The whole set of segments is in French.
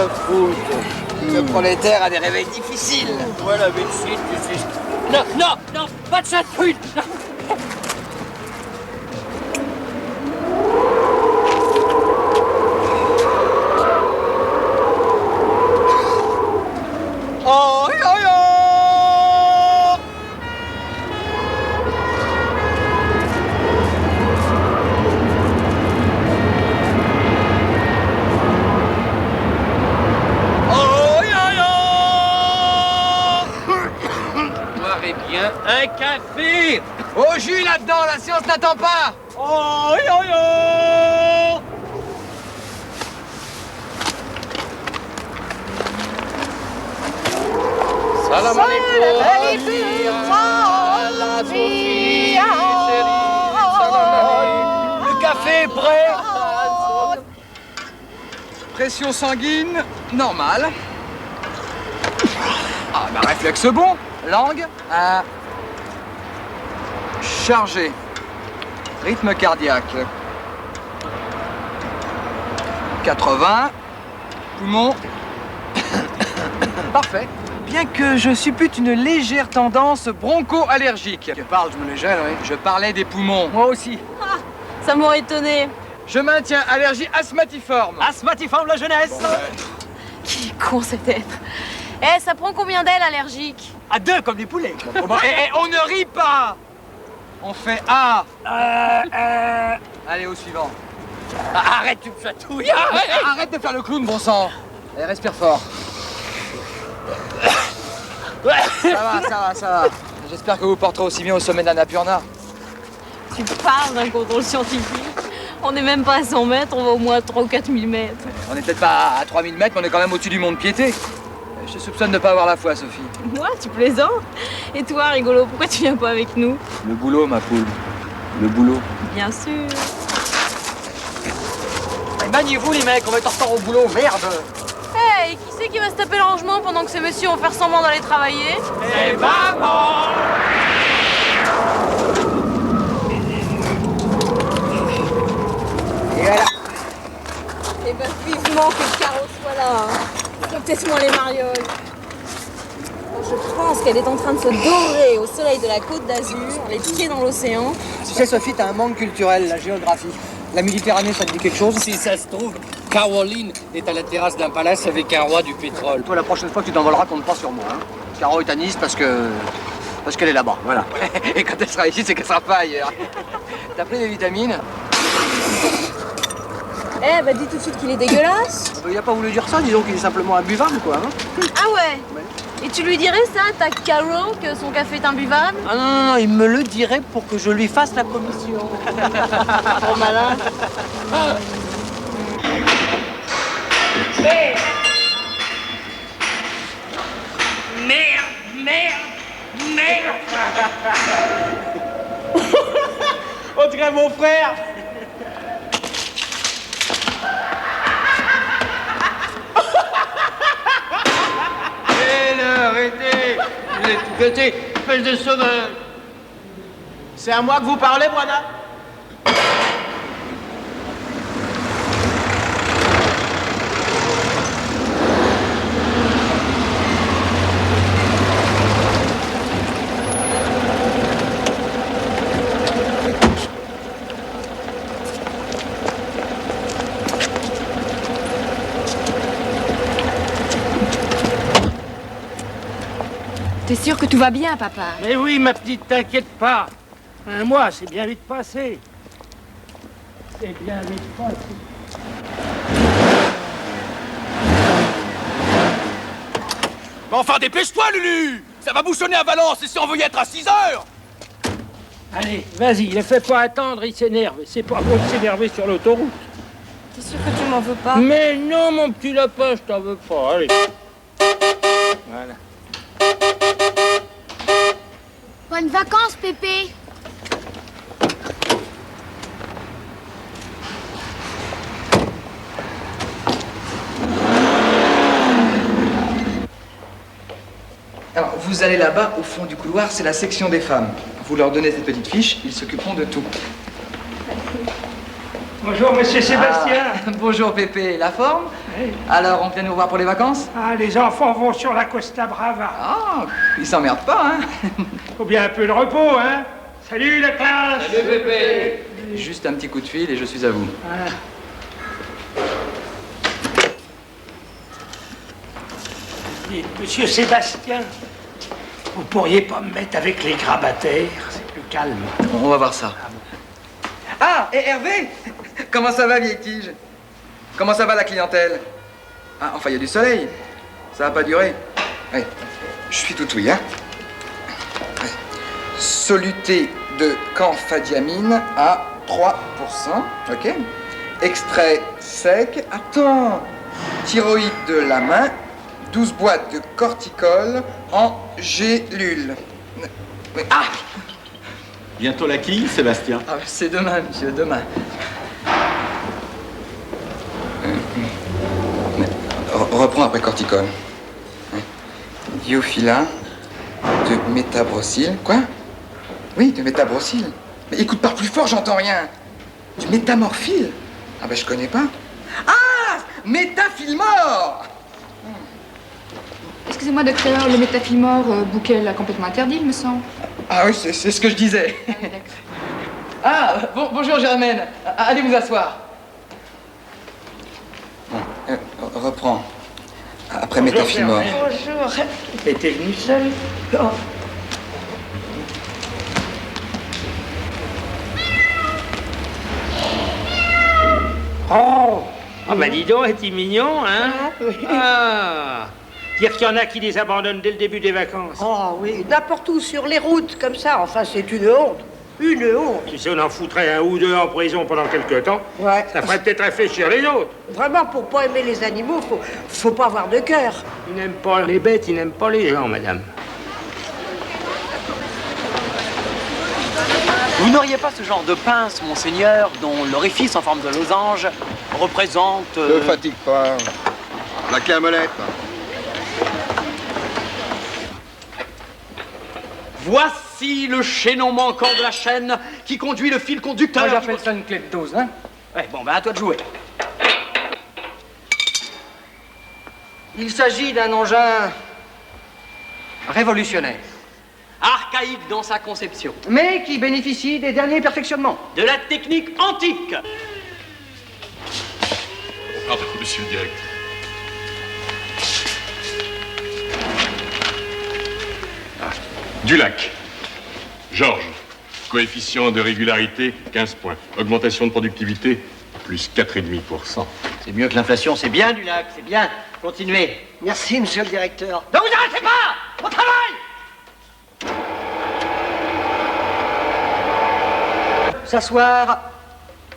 à foutre. Le prolétaire a des réveils difficiles. Voilà, mais shit, tu sais. Non, non, non, pas de ça, truc. Oh, yo, yo. Boirez bien un café. Au jus là-dedans, la science n'attend pas. Oh, yo, yo. Salam alaikum. Le café est prêt. Pression sanguine, normale. Ah, bah réflexe bon. Langue, chargé. Rythme cardiaque. 80. Poumon. Parfait. Bien que je suppute une légère tendance broncho-allergique. Tu parles, je me le gêne, oui. Je parlais des poumons. Moi aussi. Ah, ça m'aurait étonné. Je maintiens allergie asthmatiforme. Asthmatiforme la jeunesse. Qui est con cet être. Eh, ça prend combien d'ailes allergiques? À deux comme des poulets. On ne rit pas. On fait A. Allez, au suivant. Arrête, tu me chatouilles. Arrête de faire le clown, bon sang. Allez, respire fort. Ça va. J'espère que vous porterez aussi bien au sommet d'Annapurna. Tu parles d'un contrôle scientifique. On n'est même pas à 100 mètres, on va au moins à 3 ou 4 000 mètres. On est peut-être pas à 3000 mètres, mais on est quand même au-dessus du mont de piété. Je te soupçonne de ne pas avoir la foi, Sophie. Moi, tu plaisantes? Et toi, rigolo, pourquoi tu viens pas avec nous? Le boulot, ma poule. Le boulot. Bien sûr. Maniez-vous les mecs, on va être en retard au boulot, merde. Hey, qui c'est qui va se taper le rangement pendant que ces messieurs vont faire semblant d'aller travailler? Et maman. Et voilà. Eh ben, vivement que le carreau soit là. Hein. Peut-être moins les marioles. Je pense qu'elle est en train de se dorer au soleil de la Côte d'Azur, les pieds dans l'océan. Tu sais, Sophie, t'as un manque culturel, la géographie. La Méditerranée, ça te dit quelque chose? Si ça se trouve, Caroline est à la terrasse d'un palace avec un roi du pétrole. Toi, la prochaine fois que tu t'envoleras, compte pas sur moi. Hein. Caro est à Nice parce qu'elle est là-bas, voilà. Et quand elle sera ici, c'est qu'elle sera pas ailleurs. T'as pris des vitamines? Eh, bah dis tout de suite qu'il est dégueulasse. Il a pas voulu dire ça, disons qu'il est simplement imbuvable, quoi. Hein. Ah ouais? Et tu lui dirais ça, ta Caro, que son café est imbuvable? Ah non, il me le dirait pour que je lui fasse la commission. Trop malin. Merde. On dirait mon frère. Arrêtez. Vous êtes tout gâté, espèce de sauvage. C'est à moi que vous parlez, Brana? T'es sûr que tout va bien, papa? Mais oui, ma petite, t'inquiète pas. Un mois, c'est bien vite passé. C'est bien vite passé. Mais enfin, dépêche-toi, Lulu! Ça va bouchonner à Valence et c'est envoyé être à 6 heures! Allez, vas-y, ne fais pas attendre, il s'énerve. C'est pas bon de s'énerver sur l'autoroute. T'es sûr que tu m'en veux pas? Mais non, mon petit lapin, je t'en veux pas. Allez. Voilà. Bonnes vacances, Pépé. Alors, vous allez là-bas, au fond du couloir, c'est la section des femmes. Vous leur donnez cette petite fiche, ils s'occuperont de tout. Bonjour, monsieur Sébastien. Bonjour Pépé, la forme? Oui. Alors, on vient nous voir pour les vacances? Ah, les enfants vont sur la Costa Brava. Ah, ils s'emmerdent pas, hein? Faut bien un peu de repos, hein. Salut la classe. Salut Pépé. Juste un petit coup de fil et je suis à vous. Ah. Dites, monsieur Sébastien, vous pourriez pas me mettre avec les grabataires? C'est plus calme. On va voir ça. Ah, et Hervé? Comment ça va, vieille tige? Comment ça va, la clientèle? Ah, enfin, il y a du soleil. Ça va pas durer. Ouais. Je suis tout ouïe, hein? Ouais. Soluté de camphadiamine à 3%. OK? Extrait sec. Attends! Thyroïde de la main. 12 boîtes de corticol en gélule. Ah! Bientôt la quille, Sébastien. Ah, c'est demain, monsieur, demain. Reprends après corticol. Diophyla de métabrocyl. Quoi? Oui, de métabrocyl. Mais écoute, parle plus fort, j'entends rien. Du métamorphile? Ah ben, je connais pas. Ah! Métafilmor! Excusez-moi, docteur, le métafilmor, Bouquet l'a complètement interdit, il me semble. Ah oui, c'est ce que je disais. Ah, bonjour Germaine. Allez vous asseoir. Bon, reprends. Après métafilmor. Bonjour. Mais t'es venu seul? Oh. Oh! Ah bah dis donc, est-il mignon, hein? Ah! Dire qu'il y en a qui les abandonnent dès le début des vacances. Oh oui, n'importe où, sur les routes, comme ça. Enfin, c'est une honte. Une honte. Tu sais, on en foutrait un ou deux en prison pendant quelque temps. Ouais. Ça ferait peut-être réfléchir les autres. Vraiment, pour pas aimer les animaux, faut pas avoir de cœur. Ils n'aiment pas les bêtes, ils n'aiment pas les gens, madame. Vous n'auriez pas ce genre de pince, monseigneur, dont l'orifice en forme de losange représente... Ne fatigue pas. La clé à molette. Voici le chaînon manquant de la chaîne qui conduit le fil conducteur. Moi, j'appelle ça une clé de 12, hein? Ouais, bon, ben à toi de jouer. Il s'agit d'un engin révolutionnaire, archaïque dans sa conception, mais qui bénéficie des derniers perfectionnements, de la technique antique. Pardon, monsieur le directeur. Dulac. Georges. Coefficient de régularité, 15 points. Augmentation de productivité, plus 4,5%. C'est mieux que l'inflation, c'est bien, Dulac, c'est bien. Continuez. Merci, monsieur le directeur. Ne vous arrêtez pas! Au travail! S'asseoir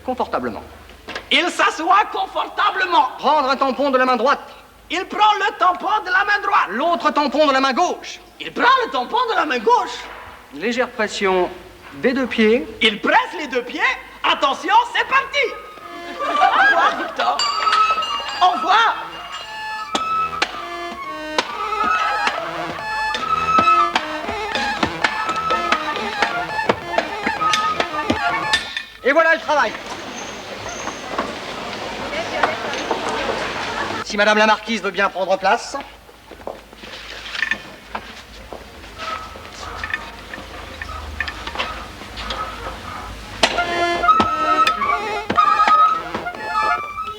confortablement. Il s'assoit confortablement. Prendre un tampon de la main droite. Il prend le tampon de la main droite. L'autre tampon de la main gauche. Il prend le tampon de la main gauche. Une légère pression des deux pieds. Il presse les deux pieds. Attention, c'est parti. Au revoir, Victor. Au revoir. Et voilà le travail. Si Madame la Marquise veut bien prendre place.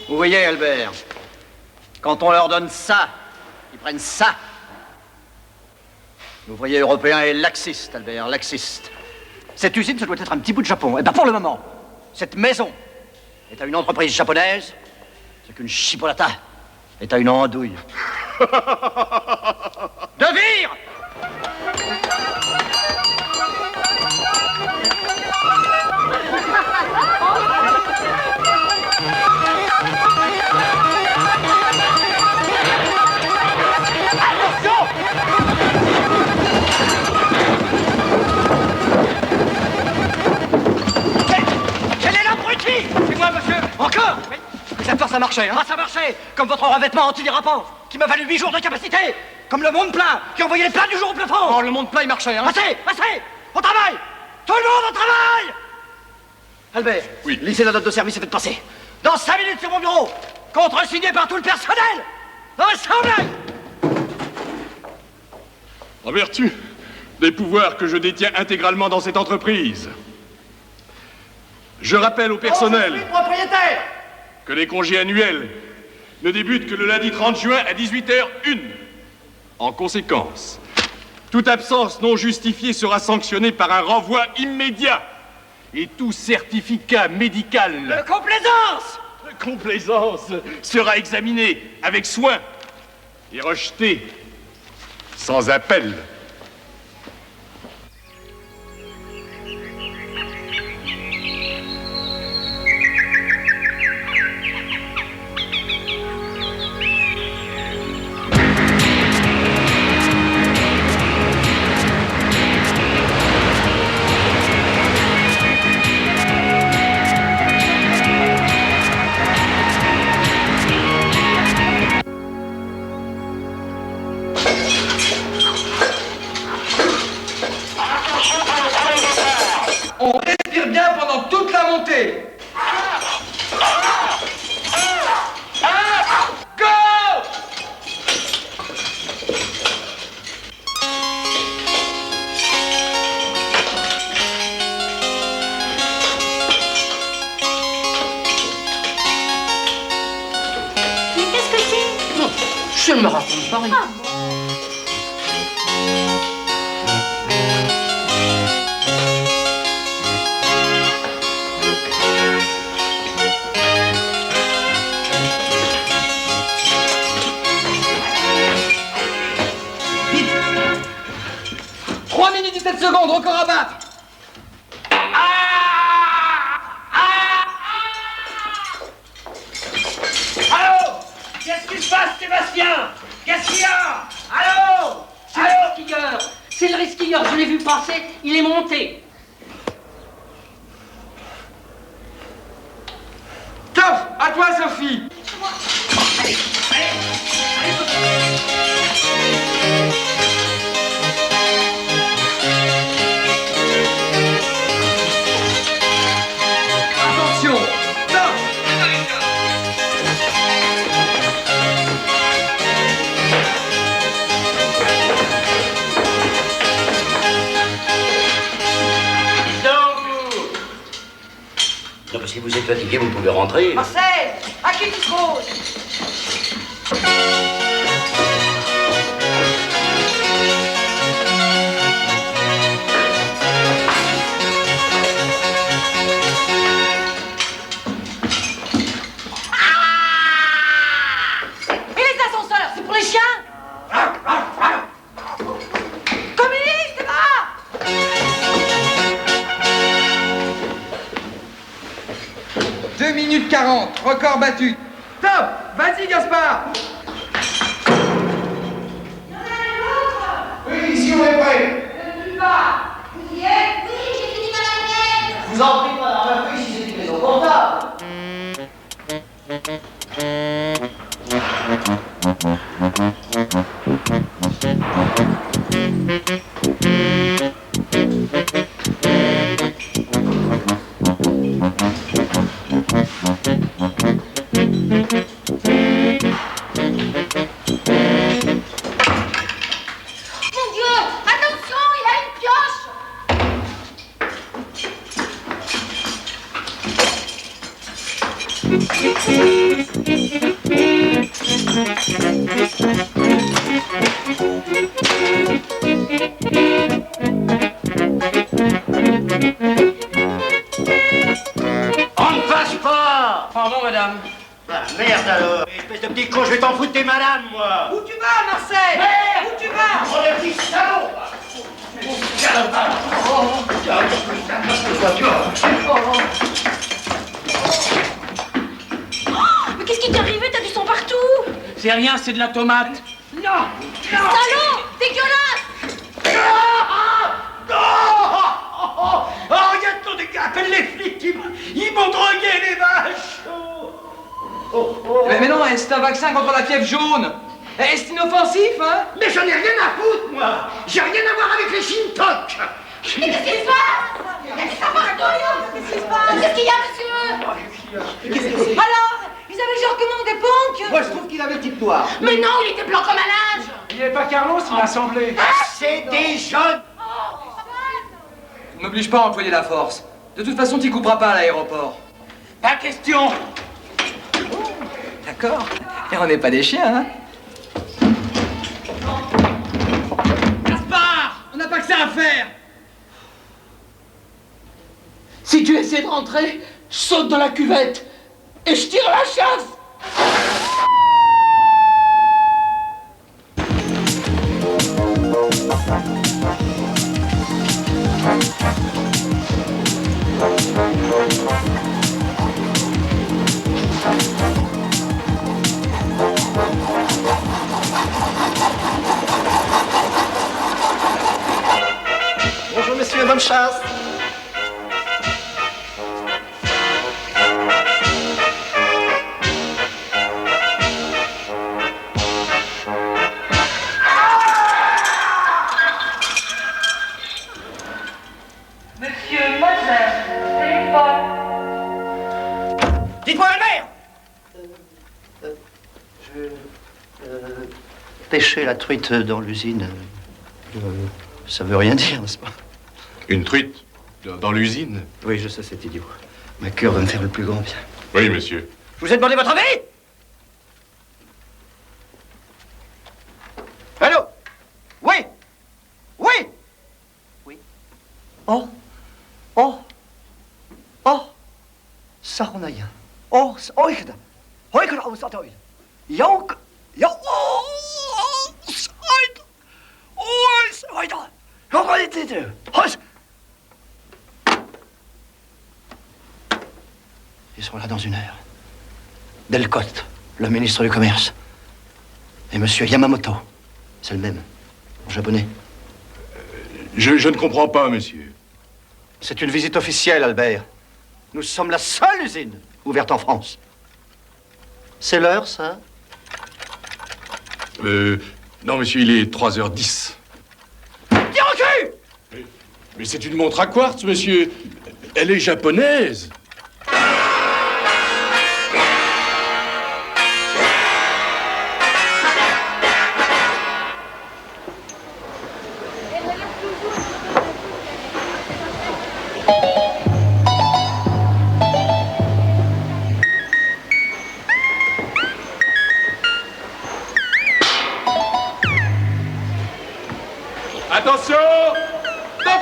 Vous voyez, Albert, quand on leur donne ça, ils prennent ça. L'ouvrier européen est laxiste, Albert, laxiste. Cette usine, ça doit être un petit bout de Japon. Eh bien, pour le moment, cette maison est à une entreprise japonaise, ce qu'une chipolata est à une andouille. De vire! Attention! Quel est l'abruti? C'est moi, monsieur. Encore? Oui. Cette fois, ça marchait, hein? Ah, ça marchait! Comme votre revêtement antidérapant, qui m'a valu 8 jours de capacité! Comme le monde plein, qui envoyait les plats du jour au plafond! Oh, le monde plein, il marchait, hein? Assez! Assez! Au travail! Tout le monde au travail! Albert, oui. lisez la note de service et faites passer. Dans 5 minutes sur mon bureau, Contresigné par tout le personnel. Assemblée. En vertu des pouvoirs que je détiens intégralement dans cette entreprise, je rappelle au personnel Propriétaire. que les congés annuels ne débutent que le lundi 30 juin à 18h01. En conséquence, toute absence non justifiée sera sanctionnée par un renvoi immédiat et tout certificat médical de complaisance sera examiné avec soin et rejeté sans appel. On respire bien pendant toute la montée. Go! Mais qu'est-ce que c'est? Je ne me raconte pas rien. Vite! 3 minutes 17 secondes, record à battre. Allô? Qu'est-ce qui se passe, Sébastien? Qu'est-ce qu'il y a? Allô? C'est le skieur. C'est le skieur. Je l'ai vu passer. Il est monté. Top! À toi, Sophie! Attention! Top! Non, mais si vous êtes fatigué, vous pouvez rentrer. Marcel, à qui tu te poses? Et les ascenseurs, c'est pour les chiens? Communiste, va! 2 minutes 40, record battu. Top! Vas-y, Gaspard! Oui, ici on est prêt. Vous y êtes? Oui, j'ai fini ma maquette. Vous en prie, madame, la ici c'est une maison portable. Mon Dieu, attention, il a une pioche. On ne passe pas. Pardon, madame. Ah, merde alors. Espèce de petit con, je vais t'en foutre tes madames, moi. Où tu vas, Marcel? Merde. Où tu vas? Oh, le petit salaud. Mais qu'est-ce qui t'est arrivé? T'as du sang partout. C'est rien, c'est de la tomate. Non! Salaud, dégueulasse. Oh, regarde-toi des gars, appelle les flics, ils m'ont drogué les vaches. Mais non, c'est un vaccin contre la fièvre jaune. C'est inoffensif, hein? Mais j'en ai rien à foutre, moi. J'ai rien à voir avec les Shintok. Mais qu'est-ce qui se passe? Qu'est-ce qui se passe? Qu'est-ce qu'il y a, monsieur? Alors, ils avait genre comment des punks? Moi, je trouve qu'il avait le type noir. Mais non, il était blanc comme un linge. Il n'y avait pas Carlos, il m'a semblé. C'est des jeunes. Ne m'oblige pas à employer la force. De toute façon, t'y couperas pas à l'aéroport. Pas question. D'accord. Et on n'est pas des chiens, hein? Gaspard, on n'a pas que ça à faire. Si tu essaies de rentrer, je saute dans la cuvette et je tire la chasse. Bonjour messieurs, bonne chasse. Monsieur Moser, téléphone. Dites-moi la mère. Pêcher la truite dans l'usine, ça veut rien dire, n'est-ce pas? Une truite dans l'usine? Oui, je sais, c'est idiot. Ma cœur va me faire le plus grand bien. Oui, monsieur. Je vous ai demandé votre avis. Allô? Oui. Oui. Oui. Oh, oh, oh, Saronaya. Oh, oikda. Oikda, oh, satoid. Yonk, yo, oh, said. Oh, saida. Yonk, oh, ils sont là dans une heure. Delcote, le ministre du Commerce. Et monsieur Yamamoto, c'est le même, en japonais. Je ne comprends pas, monsieur. C'est une visite officielle, Albert. Nous sommes la seule usine ouverte en France. C'est l'heure, ça? Non, monsieur, il est 3h10. Tiens au cul! Mais c'est une montre à quartz, monsieur. Elle est japonaise. Attention! Stop!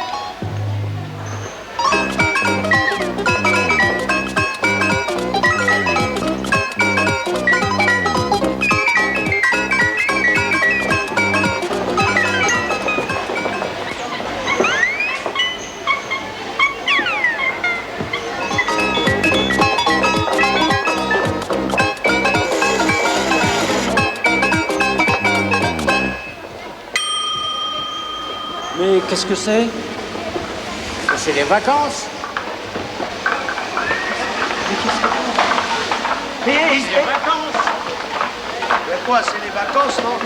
Mais qu'est-ce que c'est? C'est les vacances. Mais Les vacances. quoi, c'est les vacances, non?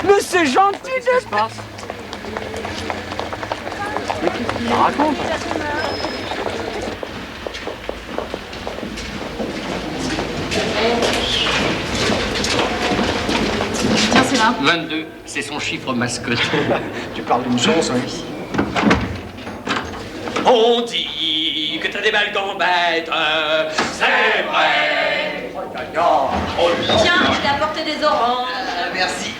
Mais c'est gentil de se passe. Mais qu'est-ce qu'il raconte? Tiens, c'est là. 22, c'est son chiffre mascotte. Tu parles d'une chance, hein? On dit que t'as des belles gambettes, c'est vrai. Tiens, je t'ai apporté des oranges. Merci.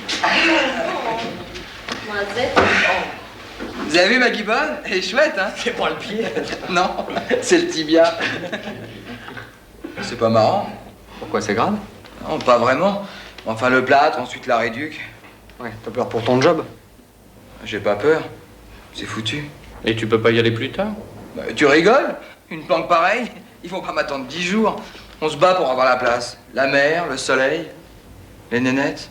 Noisette. Vous avez vu ma guibonne? Elle est chouette, hein? C'est pas le pied. Non, c'est le tibia. C'est pas marrant. Pourquoi, c'est grave? Non, pas vraiment. Enfin, le plâtre, ensuite la réduque. Ouais, t'as peur pour ton job? J'ai pas peur. C'est foutu. Et tu peux pas y aller plus tard? Bah, tu rigoles? Une planque pareille? Ils vont pas m'attendre 10 jours. On se bat pour avoir la place. La mer, le soleil, les nénettes.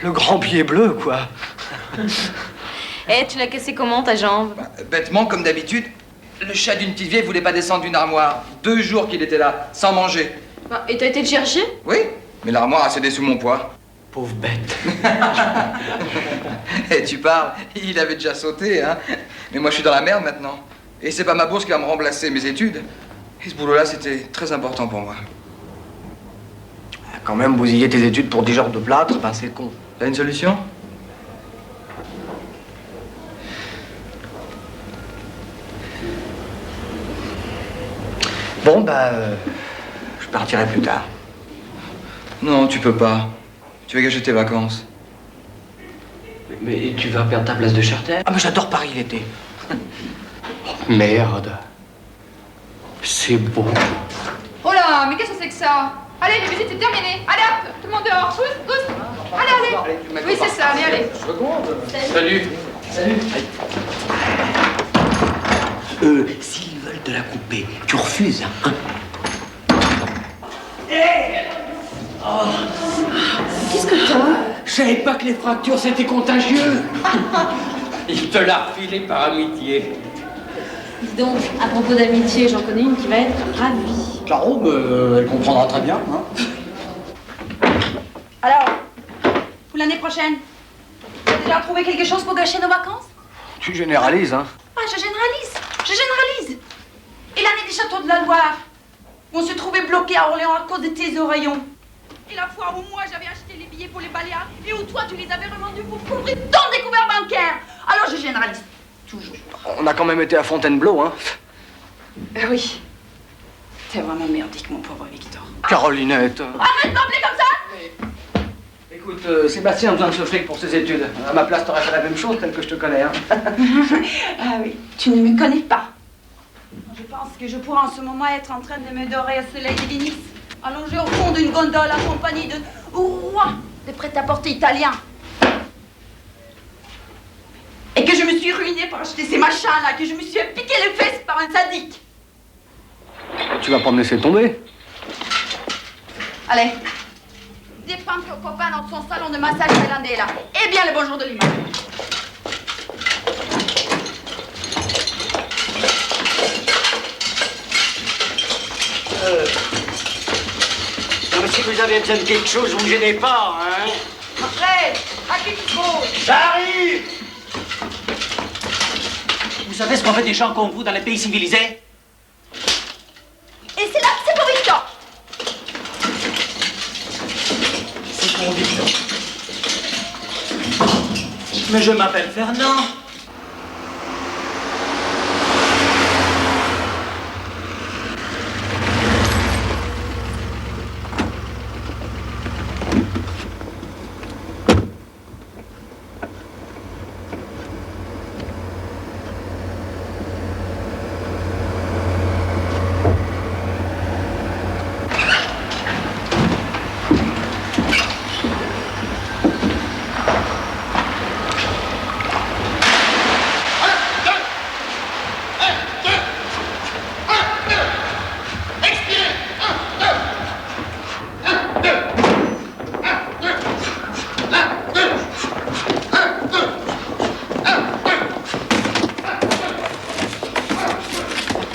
Le grand pied bleu, quoi. Eh, tu l'as cassé comment, ta jambe? Bah, bêtement, comme d'habitude, le chat d'une petite vieille voulait pas descendre d'une armoire. 2 jours qu'il était là, sans manger. Bah, et t'as été le chercher? Oui, mais l'armoire a cédé sous mon poids. Pauvre bête. Et tu parles, il avait déjà sauté, hein. Mais moi, je suis dans la merde maintenant. Et c'est pas ma bourse qui va me remplacer mes études. Et ce boulot-là, c'était très important pour moi. Quand même, bousiller tes études pour 10 genres de plâtre, ben c'est con. T'as une solution? Bon, bah, je partirai plus tard. Non, tu peux pas. Tu vas gâcher tes vacances. Mais tu vas perdre ta place de charter? Ah, mais j'adore Paris l'été. Oh, merde. C'est beau. Oh là, mais qu'est-ce que c'est que ça? Allez, les visites, c'est terminé. Allez hop, tout le monde dehors. Tous, tous. Allez, allez. Oui, c'est ça, allez. Salut. Salut. S'ils veulent te la couper, tu refuses, hein? Qu'est-ce que t'as? Je savais pas que les fractures c'était contagieux. Il te l'a refilé par amitié. Dis donc, à propos d'amitié, j'en connais une qui va être ravie. Caro, elle comprendra très bien, hein? Alors, pour l'année prochaine, tu as déjà trouvé quelque chose pour gâcher nos vacances? Tu généralises, hein? Ah, je généralise. Et l'année des châteaux de la Loire, où on se trouvait bloqué à Orléans à cause de tes oreillons. Et la fois où moi j'avais acheté les billets pour les Baléares et où toi tu les avais revendus pour couvrir ton découvert bancaire. Alors je généralise. Toujours. On a quand même été à Fontainebleau, hein? Oui. T'es vraiment merdique, mon pauvre Victor. Carolinette. Arrête de m'appeler comme ça! Écoute, Sébastien a besoin de ce fric pour ses études. À ma place, t'aurais fait la même chose, tel que je te connais, hein? Ah oui, tu ne me connais pas. Je pense que je pourrais en ce moment être en train de me dorer au soleil de Venise, allongé au fond d'une gondole accompagnée de rois de prêt-à-porter italien. Et que je me suis ruinée pour acheter ces machins-là, que je me suis piqué les fesses par un sadique. Tu vas pas me laisser tomber? Allez, dépense au copain dans son salon de massage thaïlandais, là. Et bien le bonjour de l'image. Non, mais si vous avez besoin de quelque chose, vous ne gênez pas, hein? Après, à qui tu trouves? J'arrive! Vous savez ce qu'ont fait des gens comme vous dans les pays civilisés? Et c'est là que c'est pour Victor. C'est pour Victor. Mais je m'appelle Fernand.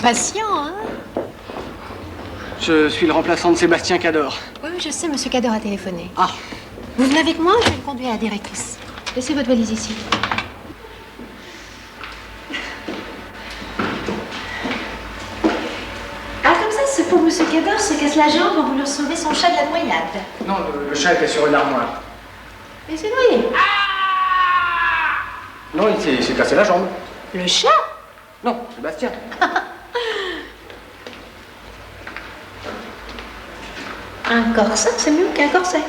Patient, hein? Je suis le remplaçant de Sébastien Cador. Oui, je sais, monsieur Cador a téléphoné. Ah. Vous venez avec moi, je vais le conduire à la directrice. Laissez votre valise ici. Ah, comme ça, ce pauvre monsieur Cador se casse la jambe en voulant sauver son chat de la noyade. Non, le chat était sur une armoire. Et c'est noyé. Non, il s'est cassé la jambe. Le chat? Non, Sébastien. Un corset, c'est mieux qu'un corset.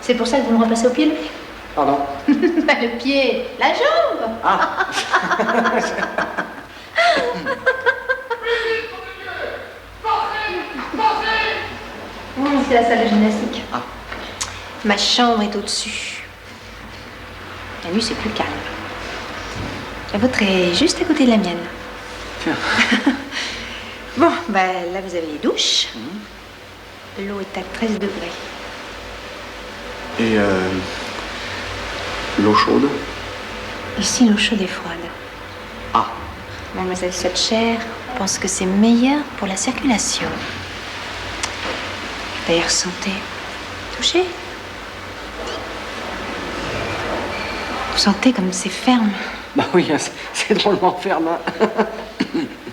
C'est pour ça que vous le remplacez au pied levé. Pardon? Bah, le pied, la jambe. Ah. C'est la salle de gymnastique. Ah. Ma chambre est au-dessus. La nuit, c'est plus calme. La vôtre est juste à côté de la mienne. Tiens. Bon, bah là, vous avez les douches. L'eau est à 13 degrés. Et l'eau chaude? Ici, l'eau chaude est froide. Ah. Mademoiselle Sutcher pense que c'est meilleur pour la circulation. D'ailleurs, sentez. Touchez. Vous sentez comme c'est ferme. Bah oui, c'est drôlement ferme.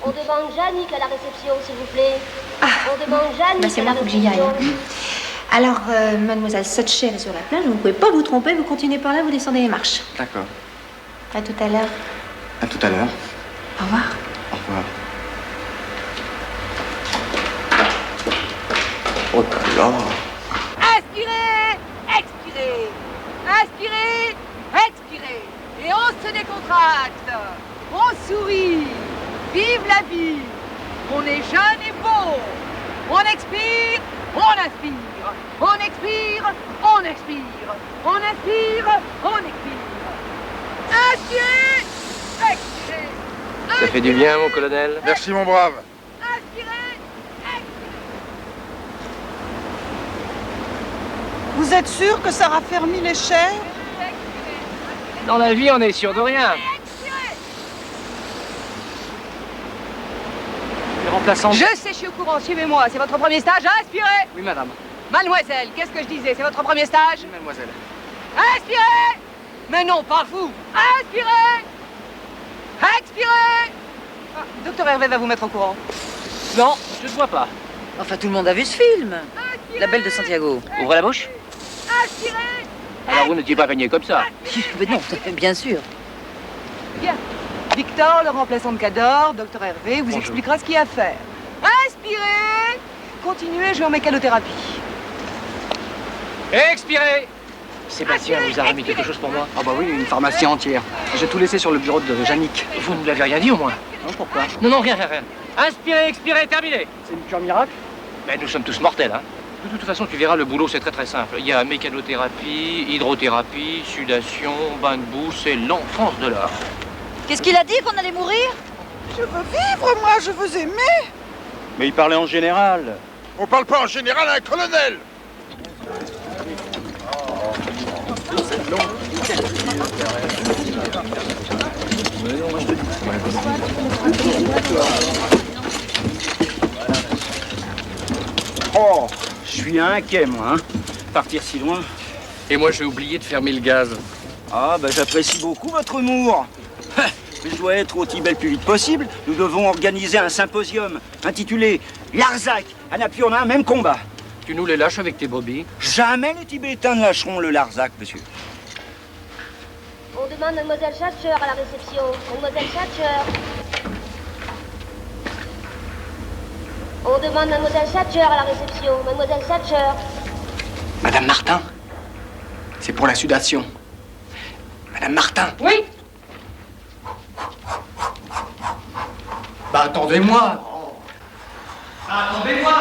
On demande Jannick à la réception, s'il vous plaît. On demande Jannick Bah c'est à la moi, faut que j'y aille. réception. Alors, mademoiselle Sutcher est sur la plage, vous ne pouvez pas vous tromper, vous continuez par là, vous descendez les marches. D'accord. À tout à l'heure. À tout à l'heure. Au revoir. Au revoir. Oh là là. Inspirez, expirez. Inspirez, expirez. Et on se décontracte. On sourit. Vive la vie. On est jeune et beau. On expire, on inspire. On expire, on expire. On inspire, on expire. Inspirez, expirez. Ça fait du bien, mon colonel. Merci, mon brave. Vous êtes sûr que ça raffermit les chairs? Dans la vie, on est sûr de rien. Les remplaçants. Je sais, je suis au courant, suivez-moi. C'est votre premier stage, inspirez. Oui, madame. Mademoiselle, qu'est-ce que je disais? C'est votre premier stage? Oui, mademoiselle. Inspirez. Mais non, pas vous. Inspirez. Expirez. Ah, Docteur Hervé va vous mettre au courant. Non, je ne vois pas. Enfin, tout le monde a vu ce film. La Belle de Santiago. Ouvrez la bouche. Inspirez. Alors vous n'étiez pas peigné comme ça. Mais non, bien sûr. Bien. Victor, le remplaçant de Cador, Docteur Hervé, vous expliquera ce qu'il y a à faire. Inspirez. Continuez, je vais en mécanothérapie. Expirez. Sébastien vous a remis quelque chose pour moi? Ah bah oui, une pharmacie entière. J'ai tout laissé sur le bureau de Jannick. Vous ne lui avez rien dit au moins? Non, pourquoi? Non, rien. Inspirez, expirez, terminé. C'est une cure miracle? Mais nous sommes tous mortels, hein. De toute façon, tu verras, le boulot, c'est très simple. Il y a mécanothérapie, hydrothérapie, sudation, bain de boue, c'est l'enfance de l'art. Qu'est-ce qu'il a dit, qu'on allait mourir? Je veux vivre, moi, je veux aimer. Mais il parlait en général. On parle pas en général à un colonel. Oh, je suis inquiet, moi, hein. Partir si loin. Et moi, j'ai oublié de fermer le gaz. Ah, bah j'apprécie beaucoup votre humour. Mais je dois être au Tibet le plus vite possible. Nous devons organiser un symposium intitulé Larzac, un appui en un même combat. Tu nous les lâches avec tes bobbies? Jamais les Tibétains ne lâcheront le Larzac, monsieur. On demande Mademoiselle Thatcher à la réception. Mademoiselle Thatcher. On demande Mademoiselle Thatcher à la réception. Mademoiselle Thatcher. Madame Martin, c'est pour la sudation. Madame Martin. Oui. Bah attendez-moi. Attendez-moi.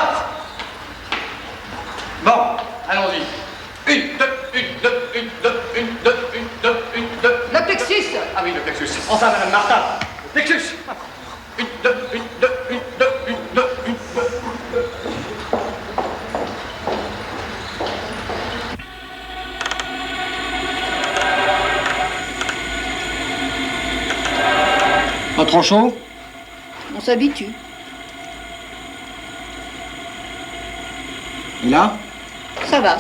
Bon, allons-y. Une, deux. Le plexus. Ah oui, le plexus. Enfin, Madame Martin, le plexus. Une, deux. Pas trop chaud? On s'habitue. Et là? Ça va.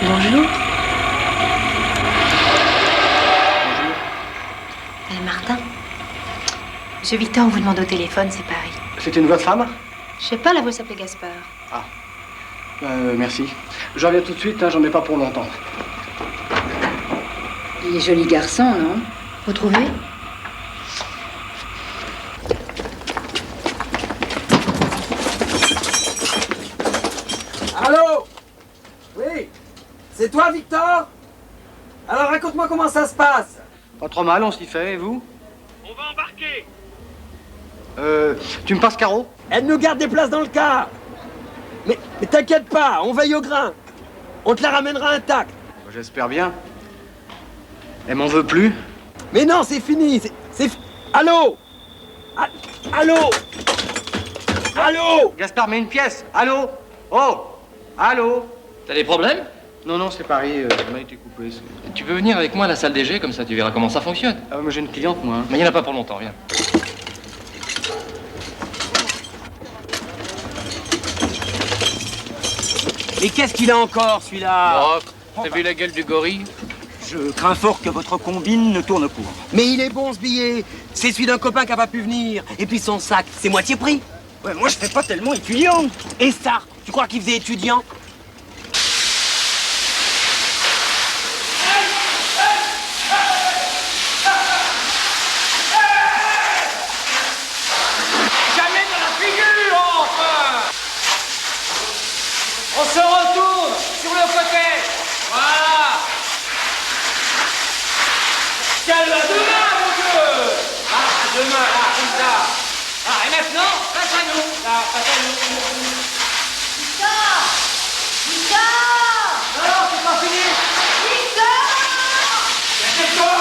Bonjour. Martin. Monsieur Victor, on vous demande au téléphone, c'est Paris. C'est une voix de femme? Je sais pas, la voix s'appelait Gaspard. Ah. Merci. J'en reviens tout de suite, hein, j'en ai pas pour longtemps. Il est joli garçon, non? Vous trouvez? Allô? Oui? C'est toi, Victor? Alors raconte-moi comment ça se passe. Pas trop mal, on s'y fait, et vous? On va embarquer. Tu me passes Caro? Elle nous garde des places dans le car. Mais t'inquiète pas, on veille au grain. On te la ramènera intacte. J'espère bien. Elle m'en veut plus? Mais non, c'est fini. Allô? Allô? Allô? Gaspard, mets une pièce. Allô? Oh? Allô? T'as des problèmes? Non, non, c'est Paris, ça m'a été coupé. Tu veux venir avec moi à la salle des jets, comme ça tu verras comment ça fonctionne. Ah, mais j'ai une cliente, moi. Mais il n'y en a pas pour longtemps, viens. Et qu'est-ce qu'il a encore, celui-là? Oh, t'as vu la gueule du gorille? Je crains fort que votre combine ne tourne court. Mais il est bon, ce billet. C'est celui d'un copain qui n'a pas pu venir. Et puis son sac, c'est moitié prix. Ouais, moi, je fais pas tellement étudiant. Et ça, tu crois qu'il faisait étudiant? Jamais dans la figure, enfin! On se retourne sur le côté. Voilà. Calme demain, mon Dieu. Ah, demain, comme ça. Ah, et maintenant, face à nous. Là, face à nous. Victor! Victor! Non, c'est pas fini. Victor! Victor!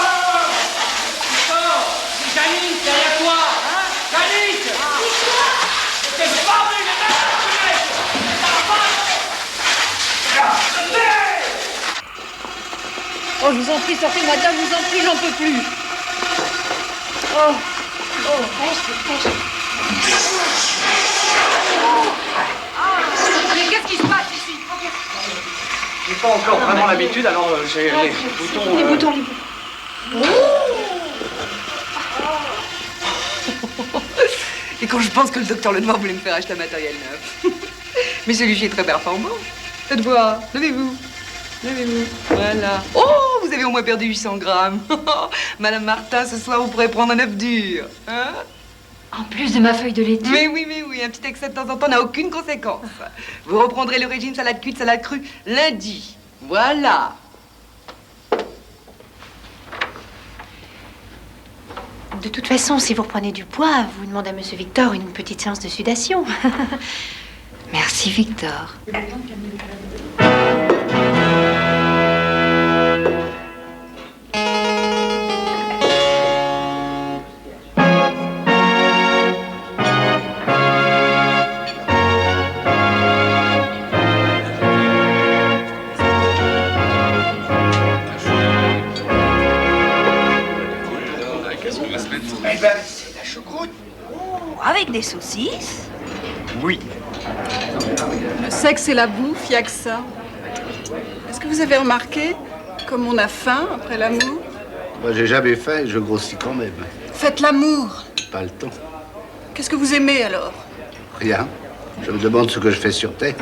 Victor! C'est Janice derrière toi. Hein? Janice! Victor! C'est pas vrai, les mecs! Oh, je vous en prie, sortez, madame, je vous en prie, j'en peux plus. Oh, Mais qu'est-ce qui se passe ici? J'ai pas encore vraiment l'habitude, alors j'ai les boutons... Les boutons. Et quand je pense que le docteur Lenoir voulait me faire acheter un matériel neuf. Mais celui-ci est très performant. Faites voir, levez-vous. Levez-vous. Voilà. Oh, vous avez au moins perdu 800 grammes. Madame Martin, ce soir, vous pourrez prendre un œuf dur. Hein? En plus de ma feuille de laitue. Mais oui, un petit excès de temps en temps n'a aucune conséquence. Vous reprendrez le régime salade cuite, salade crue lundi. Voilà. De toute façon, si vous reprenez du poids, vous demandez à Monsieur Victor une petite séance de sudation. Merci, Victor. Eh ben, c'est la choucroute. avec des saucisses? Oui. Le sexe et la bouffe, y a que ça. Est-ce que vous avez remarqué comme on a faim après l'amour? Moi, j'ai jamais faim et je grossis quand même. Faites l'amour. Pas le temps. Qu'est-ce que vous aimez alors? Rien. Je me demande ce que je fais sur Terre.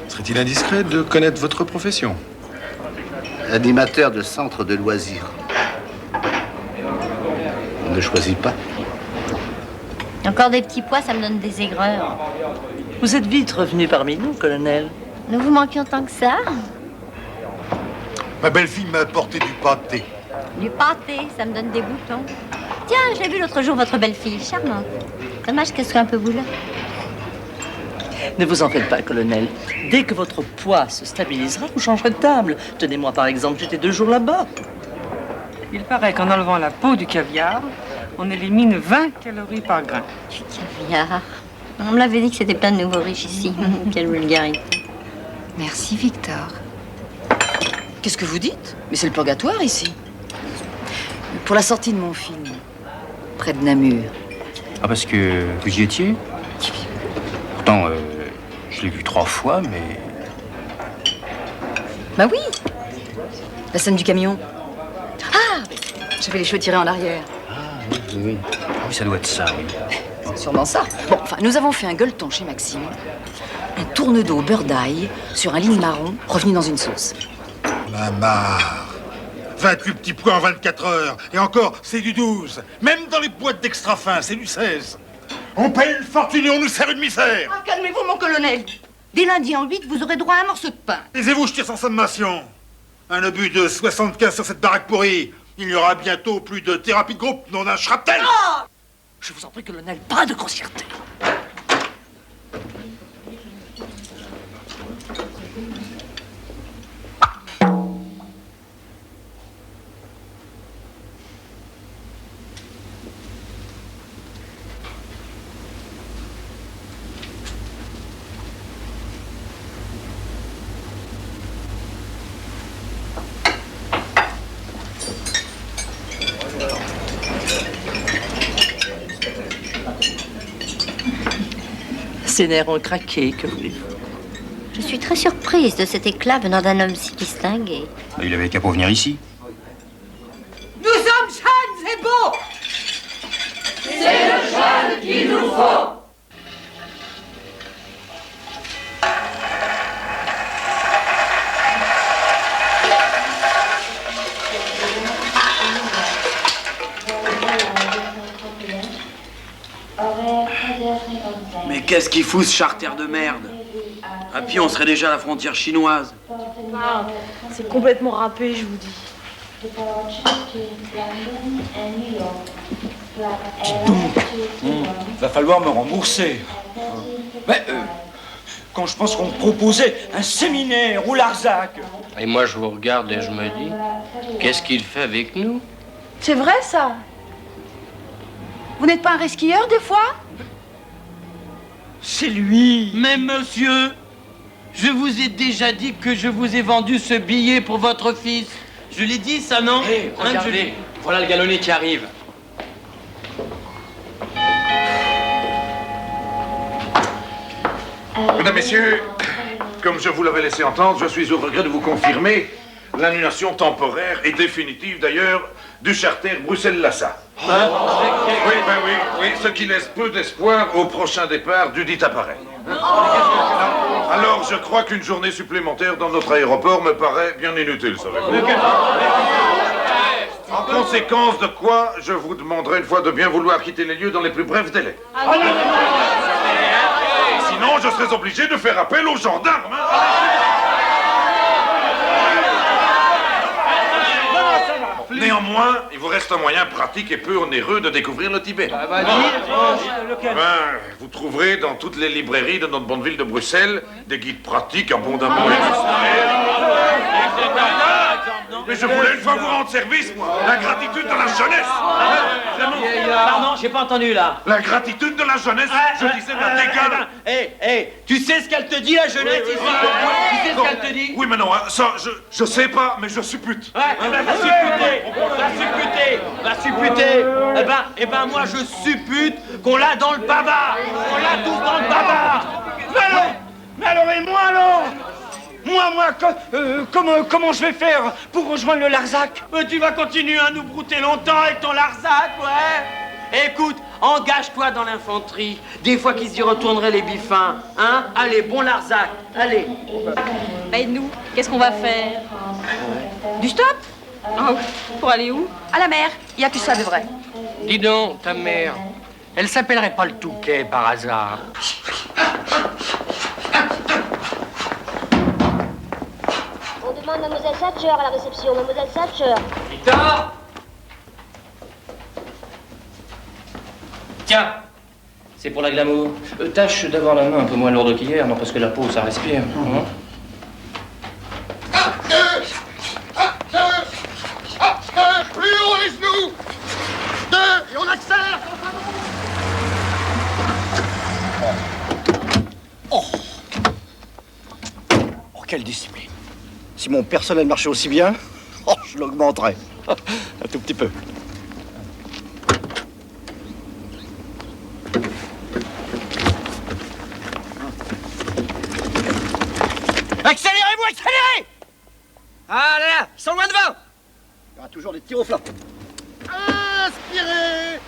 Serait-il indiscret de connaître votre profession? Animateur de centre de loisirs. On ne choisit pas. Encore des petits pois, ça me donne des aigreurs. Vous êtes vite revenu parmi nous, colonel. Nous vous manquions tant que ça? Ma belle-fille m'a apporté du pâté. Du pâté, ça me donne des boutons. Tiens, j'ai vu l'autre jour votre belle-fille, charmante. Dommage qu'elle soit un peu boule. Ne vous en faites pas, colonel. Dès que votre poids se stabilisera, vous changerez de table. Tenez-moi, par exemple, j'étais 2 jours là-bas. Il paraît qu'en enlevant la peau du caviar, on élimine 20 calories par grain. Du caviar. On me l'avait dit que c'était plein de nouveaux riches ici. Quelle vulgarité. Merci, Victor. Qu'est-ce que vous dites? Mais c'est le purgatoire, ici. Pour la sortie de mon film, près de Namur. Ah, parce que vous y étiez? Pourtant, je l'ai vu 3 fois, mais... Bah oui. La scène du camion. Ah, j'avais les cheveux tirés en arrière. Oui, oui, ça doit être ça, oui. C'est sûrement ça. Bon, enfin, nous avons fait un gueuleton chez Maxime. Un tourne d'eau beurre d'ail sur un ligne marron revenu dans une sauce. La marre. 28 petits pois en 24 heures. Et encore, c'est du 12. Même dans les boîtes d'extra fin, c'est du 16. On paye une fortune et on nous sert une misère. Ah, calmez-vous, mon colonel. Dès lundi en 8, vous aurez droit à un morceau de pain. Taisez-vous, je tire sans sommation. Un obus de 75 sur cette baraque pourrie. Il y aura bientôt plus de thérapie de groupe, non d'un shrapnel. Ah! Je vous en prie, colonel, pas de grossièreté. Ses nerfs ont craqué, que voulez-vous? Je suis très surprise de cet éclat venant d'un homme si distingué. Il avait qu'à pas venir ici. Nous sommes jeunes et beaux. C'est le jeune qu'il nous faut. Mais qu'est-ce qu'il fout ce charter de merde? À pied, on serait déjà à la frontière chinoise. Ah, c'est complètement râpé, je vous dis. Va falloir me rembourser. Mais quand je pense qu'on me proposait un séminaire au Larzac. Et moi, je vous regarde et je me dis, qu'est-ce qu'il fait avec nous? C'est vrai, ça? Vous n'êtes pas un resquilleur, des fois? C'est lui. Mais monsieur, je vous ai déjà dit que je vous ai vendu ce billet pour votre fils. Je l'ai dit, ça, non? Hé, regardez, voilà le galonné qui arrive. Mesdames, Messieurs, comme je vous l'avais laissé entendre, je suis au regret de vous confirmer l'annulation temporaire et définitive, d'ailleurs, du charter Bruxelles-Lassa. Hein? Oui, ce qui laisse peu d'espoir au prochain départ du dit appareil. Alors, je crois qu'une journée supplémentaire dans notre aéroport me paraît bien inutile, savez-vous. En conséquence de quoi, je vous demanderai une fois de bien vouloir quitter les lieux dans les plus brefs délais. Sinon, je serais obligé de faire appel aux gendarmes. Néanmoins, il vous reste un moyen pratique et peu onéreux de découvrir le Tibet. Vous trouverez dans toutes les librairies de notre bonne ville de Bruxelles des guides pratiques abondamment illustrés. Mais je voulais une fois vous rendre service, moi. La gratitude de la jeunesse. Pardon, j'ai pas entendu, là. La gratitude de la jeunesse, je disais la dégâts. Hé, tu sais ce qu'elle te dit, la jeunesse, ici? Tu sais ce qu'elle te dit? Oui, mais non, ça, je sais pas, mais je suppute. Va supputer. Eh ben, moi, je suppute qu'on l'a dans le baba. On l'a tous dans le baba. Mais alors, et moi, alors? Comment je vais faire pour rejoindre le Larzac? Tu vas continuer à nous brouter longtemps avec ton Larzac, ouais. Écoute, engage-toi dans l'infanterie. Des fois qu'ils y retourneraient les bifins, hein? Allez, bon Larzac, allez. Et nous, qu'est-ce qu'on va faire? Du stop? Oh, pour aller où? À la mer. Il n'y a que ça de vrai. Dis donc, ta mère, elle s'appellerait pas le Touquet par hasard? On demande Mademoiselle Thatcher à la réception. Mademoiselle Thatcher. Victor! Tiens, c'est pour la glamour. Tâche d'avoir la main un peu moins lourde qu'hier, non, parce que la peau, ça respire. Hein? Plus haut les genoux! 2, et on accélère! Oh, quelle discipline. Si mon personnel marchait aussi bien, je l'augmenterais. Un tout petit peu. Accélérez-vous, accélérez! Ah là là, ils sont loin devant! Il y aura toujours des tirs au flanc. Inspirez!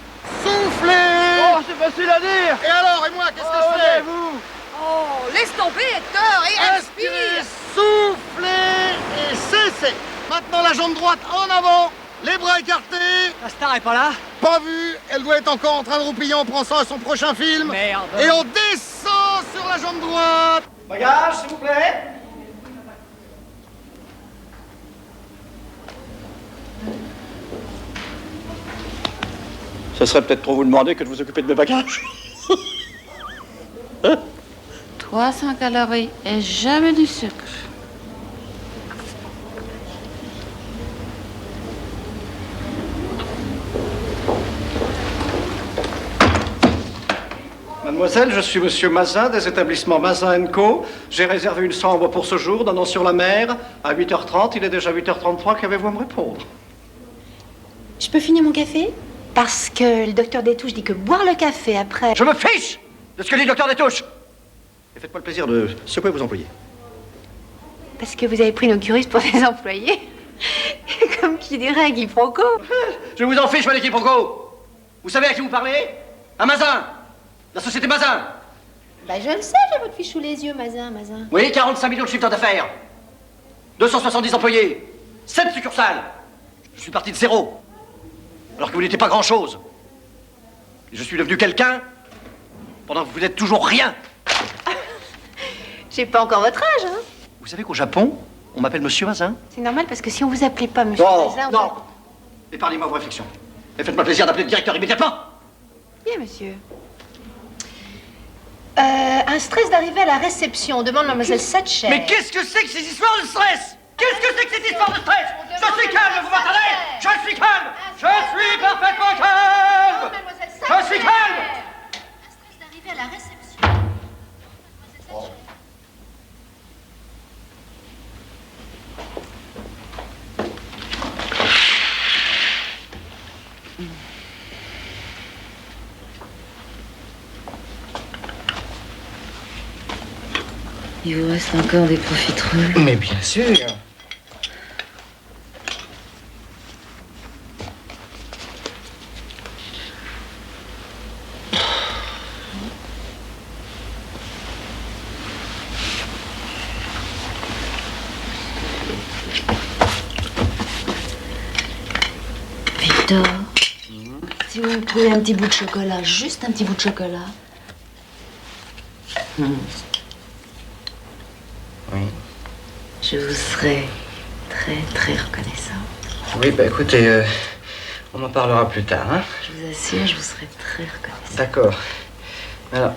Soufflez! Oh, c'est facile à dire! Et alors, et moi, qu'est-ce que je fais? Vous? Oh, laisse tomber, Hector, et Inspirez, inspire. soufflez et cessez! Maintenant, la jambe droite en avant, les bras écartés. La star est pas là? Pas vue, elle doit être encore en train de roupiller en pensant à son prochain film. Merde. Et on descend sur la jambe droite. Bagage, s'il vous plaît. Ce serait peut-être trop vous demander que de vous occuper de mes bagages. 300 calories et jamais du sucre. Mademoiselle, je suis monsieur Mazin des établissements Mazin & Co. J'ai réservé une chambre pour ce jour, Nant-sur-la-Mer, à 8h30. Il est déjà 8h33. Qu'avez-vous à me répondre? Je peux finir mon café? Parce que le docteur Détouche dit que boire le café après... Je me fiche de ce que dit le docteur Détouche. Et faites-moi le plaisir de secouer vos employés. Parce que vous avez pris nos curistes pour des employés. Comme qui dirait un quiproquo. Je vous en fiche, moi, les quiproquos. Vous savez à qui vous parlez? À Mazin. La société Mazin. Bah je le sais, j'ai votre fiche sous les yeux, Mazin. Oui, 45 millions de chiffre d'affaires. 270 employés. 7 succursales. Je suis parti de zéro. Alors que vous n'étiez pas grand-chose. Et je suis devenu quelqu'un pendant que vous n'êtes toujours rien. J'ai pas encore votre âge, hein. Vous savez qu'au Japon, on m'appelle Monsieur Mazin? C'est normal parce que si on vous appelait pas Monsieur Mazin... Non. Épargnez-moi vos réflexions. Et faites-moi plaisir d'appeler le directeur immédiatement. Bien, monsieur. Un stress d'arriver à la réception. On demande mademoiselle Satcher. Mais qu'est-ce que c'est que ces histoires de stress? Qu'est-ce que c'est que cette histoire de stress? Je suis calme, vous m'entendez? Je suis calme. Je suis parfaitement calme. Je suis calme. Un stress d'arriver à la réception. Il vous reste encore des profiteroles? Mais bien sûr. Victor, si vous me trouvez un petit bout de chocolat, juste un petit bout de chocolat. Oui. Je vous serai très, très reconnaissant. Oui, bah écoutez, on en parlera plus tard, hein? Je vous assure, je vous serai très reconnaissant. D'accord. Alors,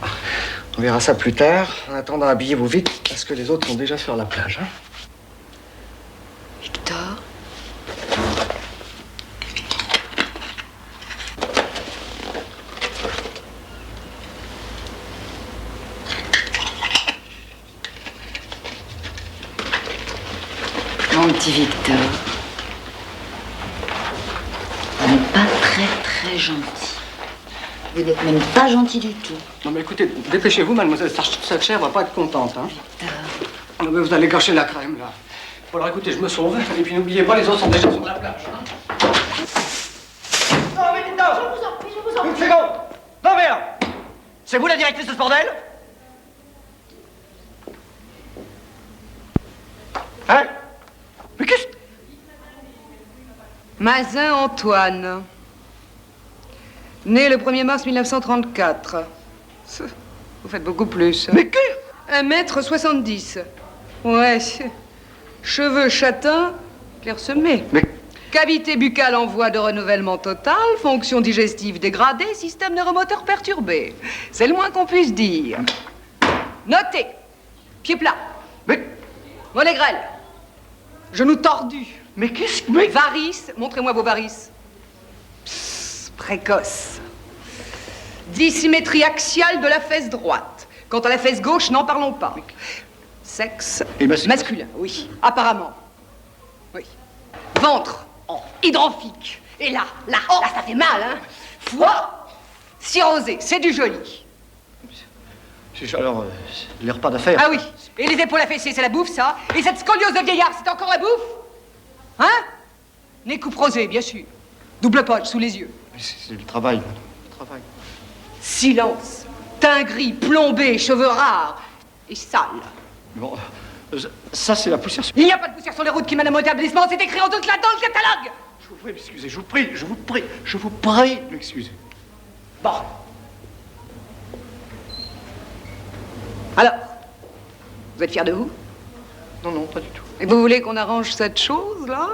on verra ça plus tard. En attendant, habillez-vous vite, parce que les autres sont déjà sur la plage, hein? Victor? Mon petit Victor, vous n'êtes pas très très gentil. Vous n'êtes même pas gentil du tout. Non mais écoutez, dépêchez-vous, mademoiselle Satcher va pas être contente, hein. Non mais vous allez gâcher la crème, là. Bon alors écoutez, je me sauve, et puis n'oubliez pas, les autres sont déjà sur la plage, hein. Non, mais dites donc. Je vous en prie. Une seconde. Non, merde. C'est vous la directrice de ce bordel? Hein? Mais qu'est-ce... Mazin Antoine. Né le 1er mars 1934. Vous faites beaucoup plus. Mais que... 1m70. Ouais. Cheveux châtains, clairsemés. Mais... Cavité buccale en voie de renouvellement total, fonction digestive dégradée, système neuromoteur perturbé. C'est le moins qu'on puisse dire. Notez. Pied plat. Mais... Mollet grêle. Genou tordu. Mais qu'est-ce que... Mais... Varices. Montrez-moi vos varices. Psst, précoce. Dissymétrie axiale de la fesse droite. Quant à la fesse gauche, n'en parlons pas. Sexe masculin, oui, apparemment. Oui. Ventre, hydrophique. Et là, ça fait mal, hein. Foie, cirrhosé, c'est du joli. Alors, les repas d'affaires... Ah oui, et les épaules affaissées, c'est la bouffe, ça. Et cette scoliose de vieillard, c'est encore la bouffe. Hein? Nez coupe rosé, bien sûr. Double poche sous les yeux. C'est le travail, madame, le travail. Silence. Teint gris, plombé, cheveux rares et sales. Bon, ça c'est la poussière... Il n'y a pas de poussière sur les routes qui mènent à mon établissement, c'est écrit en toute là dans le catalogue. Je vous prie, m'excusez, je vous prie, je vous prie de m'excuser. Bon. Alors, vous êtes fiers de vous? Non, non, pas du tout. Et vous voulez qu'on arrange cette chose-là?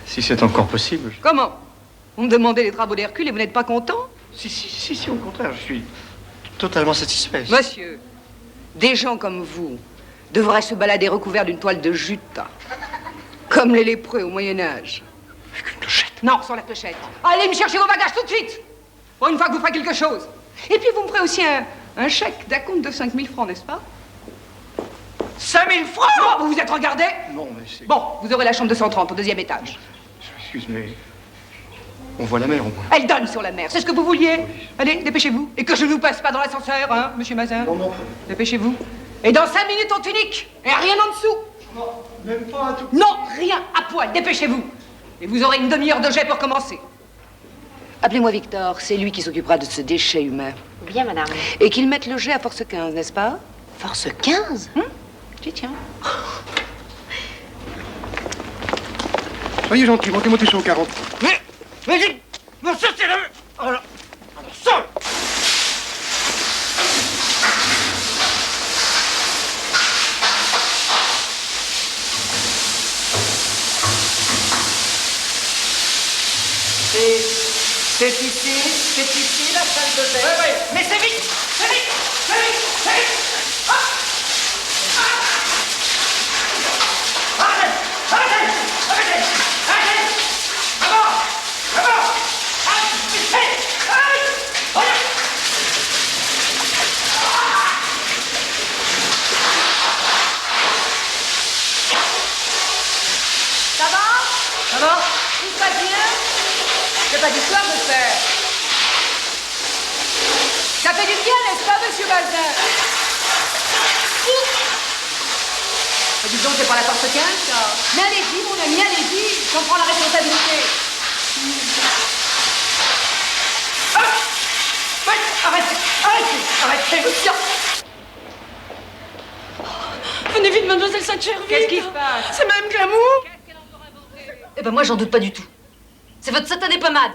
Si c'est encore possible. Comment? Vous me demandez les travaux d'Hercule et vous n'êtes pas content? Si, au contraire, je suis totalement satisfait. Monsieur, des gens comme vous devraient se balader recouverts d'une toile de jute, comme les lépreux au Moyen-Âge. Avec une clochette? Non, sans la clochette. Allez me chercher vos bagages tout de suite, pour une fois que vous ferez quelque chose. Et puis vous me ferez aussi un chèque d'acompte de 5 000 francs, n'est-ce pas? 5 000 francs? Non, vous vous êtes regardé? Non, mais c'est... Bon, vous aurez la chambre 230 au 2e étage. Excuse, mais... On voit la mer, au moins. Elle donne sur la mer, c'est ce que vous vouliez. Allez, dépêchez-vous. Et que je ne vous passe pas dans l'ascenseur, hein, monsieur Mazin. Non, non. Dépêchez-vous. Et dans 5 minutes en tunique. Et rien en dessous. Non, même pas un tout. Non, rien, à poil, dépêchez-vous. Et vous aurez une demi-heure de jet pour commencer. Appelez-moi Victor, c'est lui qui s'occupera de ce déchet humain. Bien, madame. Et qu'il mette le jet à force 15, n'est-ce pas? Force 15? J'y tiens. Soyez gentil, montez-moi tout ça au 40. Mais ça, c'est le... Alors, ça. C'est ici la salle de bain. Ouais, ouais. Mais c'est vite, c'est vite, c'est vite, c'est vite. Arrête, arrêtez, arrêtez, arrêtez. D'abord, arrêtez, arrêtez. Ça va? Ça va? Tout se passe bien? J'ai pas d'histoire de faire. Ça fait du bien, n'est-ce pas, monsieur Bazin? Dis donc, c'est pas la porte 15, ça. Mais allez-y, mon ami, allez-y. J'en prends la responsabilité. Arrêtez, monsieur. Venez vite, mademoiselle Sainte-Gervais. Qu'est-ce qui se passe? C'est Mme Glamour. Eh ben moi, j'en doute pas du tout. C'est votre satanée pommade.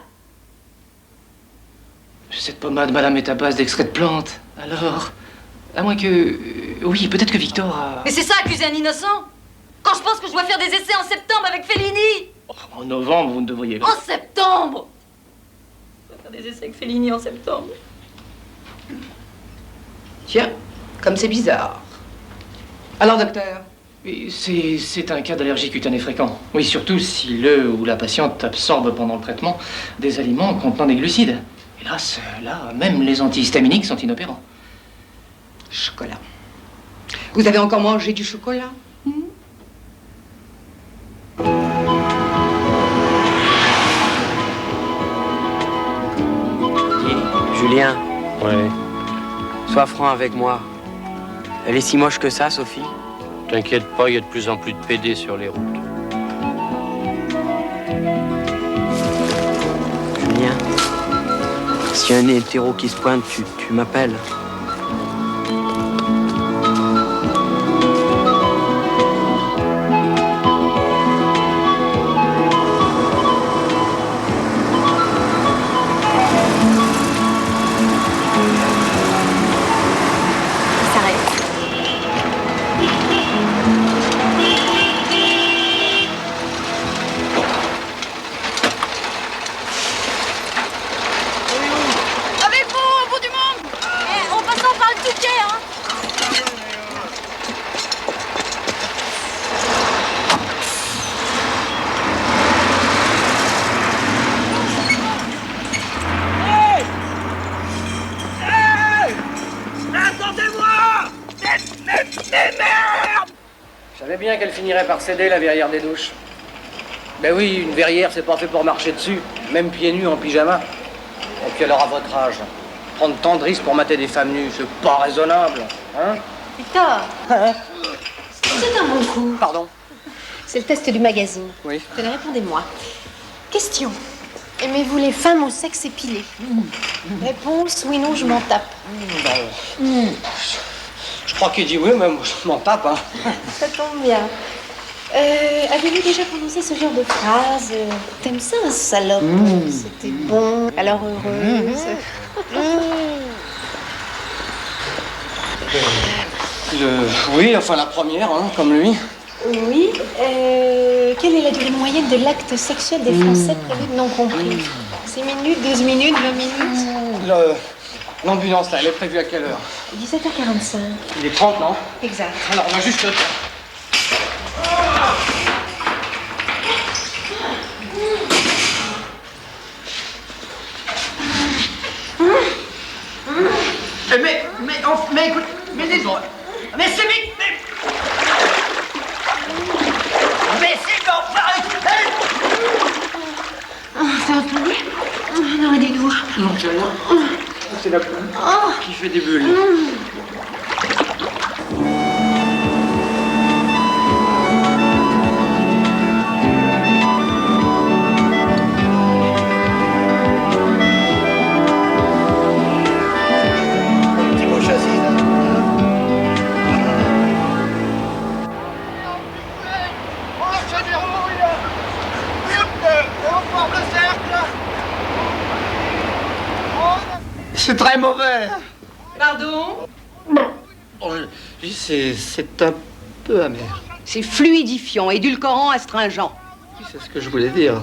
Cette pommade, madame, est à base d'extrait de plantes. Alors, à moins que... oui, peut-être que Victor a... Mais c'est ça, accuser un innocent? Quand je pense que je dois faire des essais en septembre avec Fellini. En novembre, vous ne devriez... En septembre? Je dois faire des essais avec Fellini en septembre. Tiens, comme c'est bizarre. Alors, docteur? Oui, c'est un cas d'allergie cutanée fréquent. Oui, surtout si le ou la patiente absorbe pendant le traitement des aliments contenant des glucides. Hélas, là, même les antihistaminiques sont inopérants. Chocolat. Vous avez encore mangé du chocolat? Julien. Ouais. Sois franc avec moi. Elle est si moche que ça, Sophie? T'inquiète pas, il y a de plus en plus de PD sur les routes. Julien, s'il y a un hétéro qui se pointe, tu m'appelles. Qu'elle finirait par céder, la verrière des douches. Ben oui, une verrière, c'est pas fait pour marcher dessus, même pieds nus en pyjama. Et puis elle aura votre âge. Prendre tant de risques pour mater des femmes nues, c'est pas raisonnable, hein? Victor, c'est un bon coup. Pardon? C'est le test du magazine. Oui. Tenez, répondez-moi. Question. Aimez-vous les femmes au sexe épilé? Réponse, oui, non, je m'en tape. Je crois qu'il dit oui, mais moi je m'en tape, hein. Ça tombe bien. Avez-vous déjà prononcé ce genre de phrase? T'aimes ça, salope? C'était bon. Alors heureuse. Oui, enfin la première, hein, comme lui. Oui. Quelle est la durée moyenne de l'acte sexuel des Français prévu de non compris? 6 minutes, 12 minutes, 20 minutes? L'ambulance, là, elle est prévue à quelle heure? 17h45. Il est 30, non? Exact. Alors, on a juste le temps. Mais écoute, mais dis donc, mais c'est vite, mais c'est bon, T'as entendu? douche. Non, j'ai rien. C'est la pluie qui fait des bulles. C'est très mauvais. Pardon? C'est un peu amer. C'est fluidifiant, édulcorant, astringent. C'est ce que je voulais dire.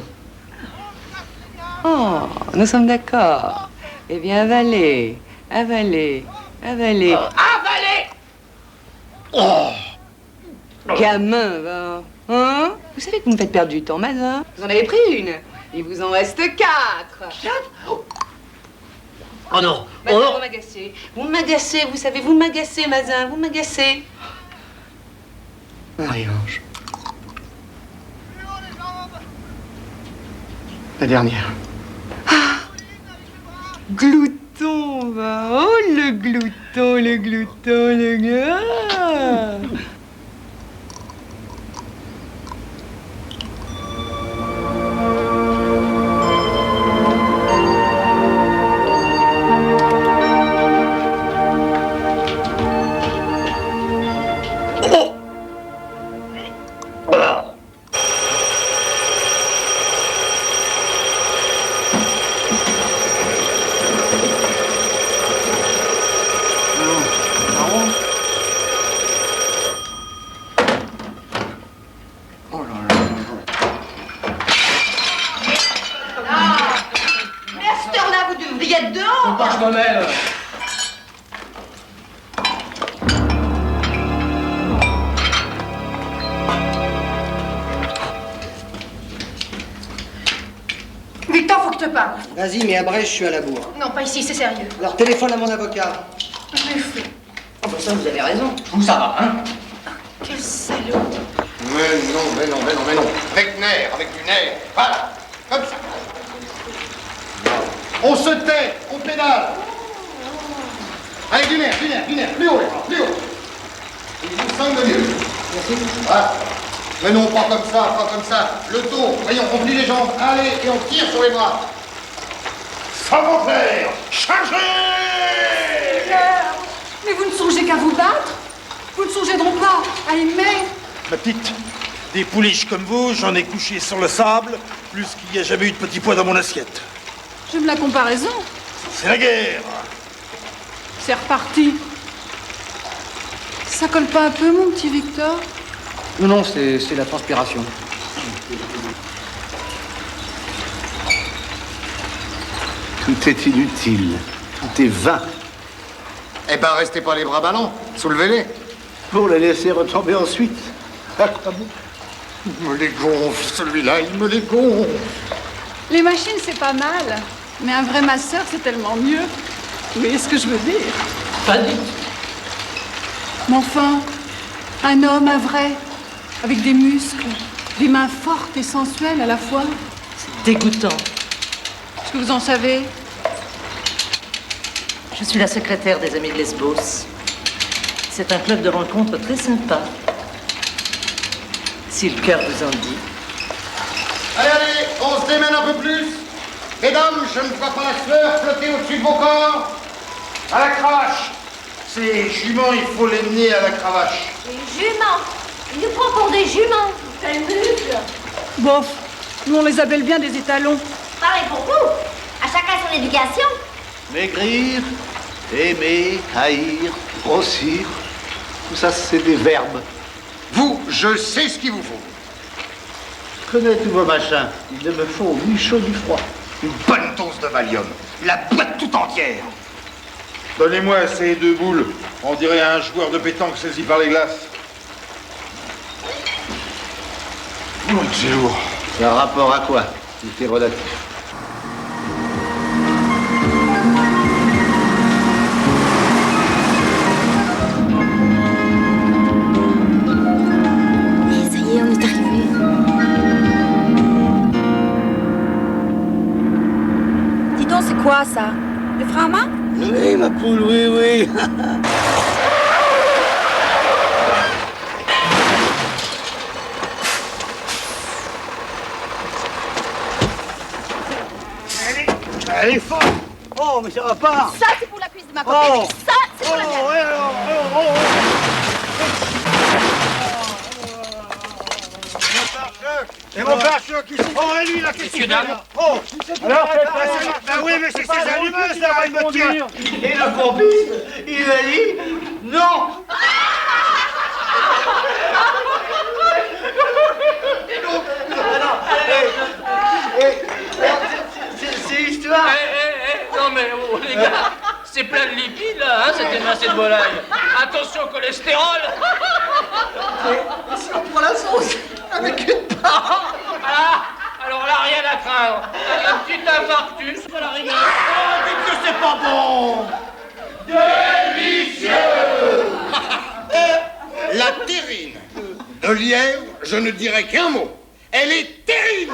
Oh, nous sommes d'accord. Eh bien, avalez, avalez, avalez. Avalez! Oh! Gamin, va. Hein? Vous savez que vous me faites perdre du temps, Mazin. Vous en avez pris une. Il vous en reste 4. 4? Oh non! Mazin, vous m'agacez. Vous m'agacez, vous savez, vous m'agacez, Mazin, vous m'agacez. Marie-Ange. La dernière. Glouton, va. Oh, le glouton, le glouton, le glouton. Je me mêle. Victor, faut que je te parle. Vas-y, mais à Brest, je suis à la bourre. Non, pas ici, c'est sérieux. Alors téléphone à mon avocat. Je l'ai fait. Oh, bah ça, vous avez raison. Où ça va, hein? Quel salaud. Mais non. Avec nerf, avec du nerf. Voilà, comme ça. On se tait, on pédale. Avec du nerf, plus haut, plus haut. Il vous semble mieux. Merci. Voilà. Mais non, pas comme ça. Le dos, voyons, on plie les jambes, allez, et on tire sur les bras. Ça va faire. Chargez! Mais vous ne songez qu'à vous battre? Vous ne songez donc pas à aimer? Ma petite, des pouliches comme vous, j'en ai couché sur le sable, plus qu'il n'y a jamais eu de petits pois dans mon assiette. J'aime la comparaison. C'est la guerre. C'est reparti. Ça colle pas un peu, mon petit Victor? Non, c'est la transpiration. Tout est inutile. Tout est vain. Eh ben, restez pas les bras ballants. Soulevez-les. Pour les laisser retomber ensuite. À quoi bon? Il me les gonfle, celui-là, il me les gonfle. Les machines, c'est pas mal. Mais un vrai masseur, c'est tellement mieux. Vous voyez ce que je veux dire? Pas du tout. Mais enfin, un homme, un vrai, avec des muscles, des mains fortes et sensuelles à la fois. C'est dégoûtant. Est-ce que vous en savez? Je suis la secrétaire des Amis de Lesbos. C'est un club de rencontres très sympa. Si le cœur vous en dit. Allez, on se démène un peu plus. Mesdames, je ne vois pas la fleur flotter au-dessus de vos corps. À la cravache. Ces juments, il faut les mener à la cravache. Les juments. Il nous prend pour des juments. Quel muscle. Bof, nous on les appelle bien des étalons. Pareil pour vous. À chacun son éducation. Maigrir, aimer, haïr, grossir. Tout ça, c'est des verbes. Vous, je sais ce qu'il vous faut. Je connais tous vos machins. Il ne me faut ni chaud ni froid. Une bonne dose de Valium. La boîte tout entière. Donnez-moi ces 2 boules. On dirait un joueur de pétanque saisi par les glaces. Oh, c'est lourd. C'est un rapport à quoi? Tout est relatif. Ça y est, on est arrivé. Dis donc, c'est quoi poule, oui, oui. Elle est folle. Oh, mais ça va pas. Ça, c'est pour la cuisse de ma copine. Oh. Ça, c'est pour la mienne. Ouais, alors, Et mon pare-choc ici. Oh, et lui, là, qu'est-ce qu'il fait là? Oh, alors, ben oui, mais c'est ces allumeuses, là, elle me tire. Et le pompiste, il a dit non. C'est l'histoire. Non mais oh, les gars, c'est plein de lipides là, hein, cette émincée de volaille. Attention au cholestérol. Si on prend la sauce avec une part. Alors là, rien à craindre. Un petit infarctus, à la rigueur. Oh, dites que c'est pas bon. Délicieux. La terrine de lièvre, je ne dirais qu'un mot. Elle est terrible.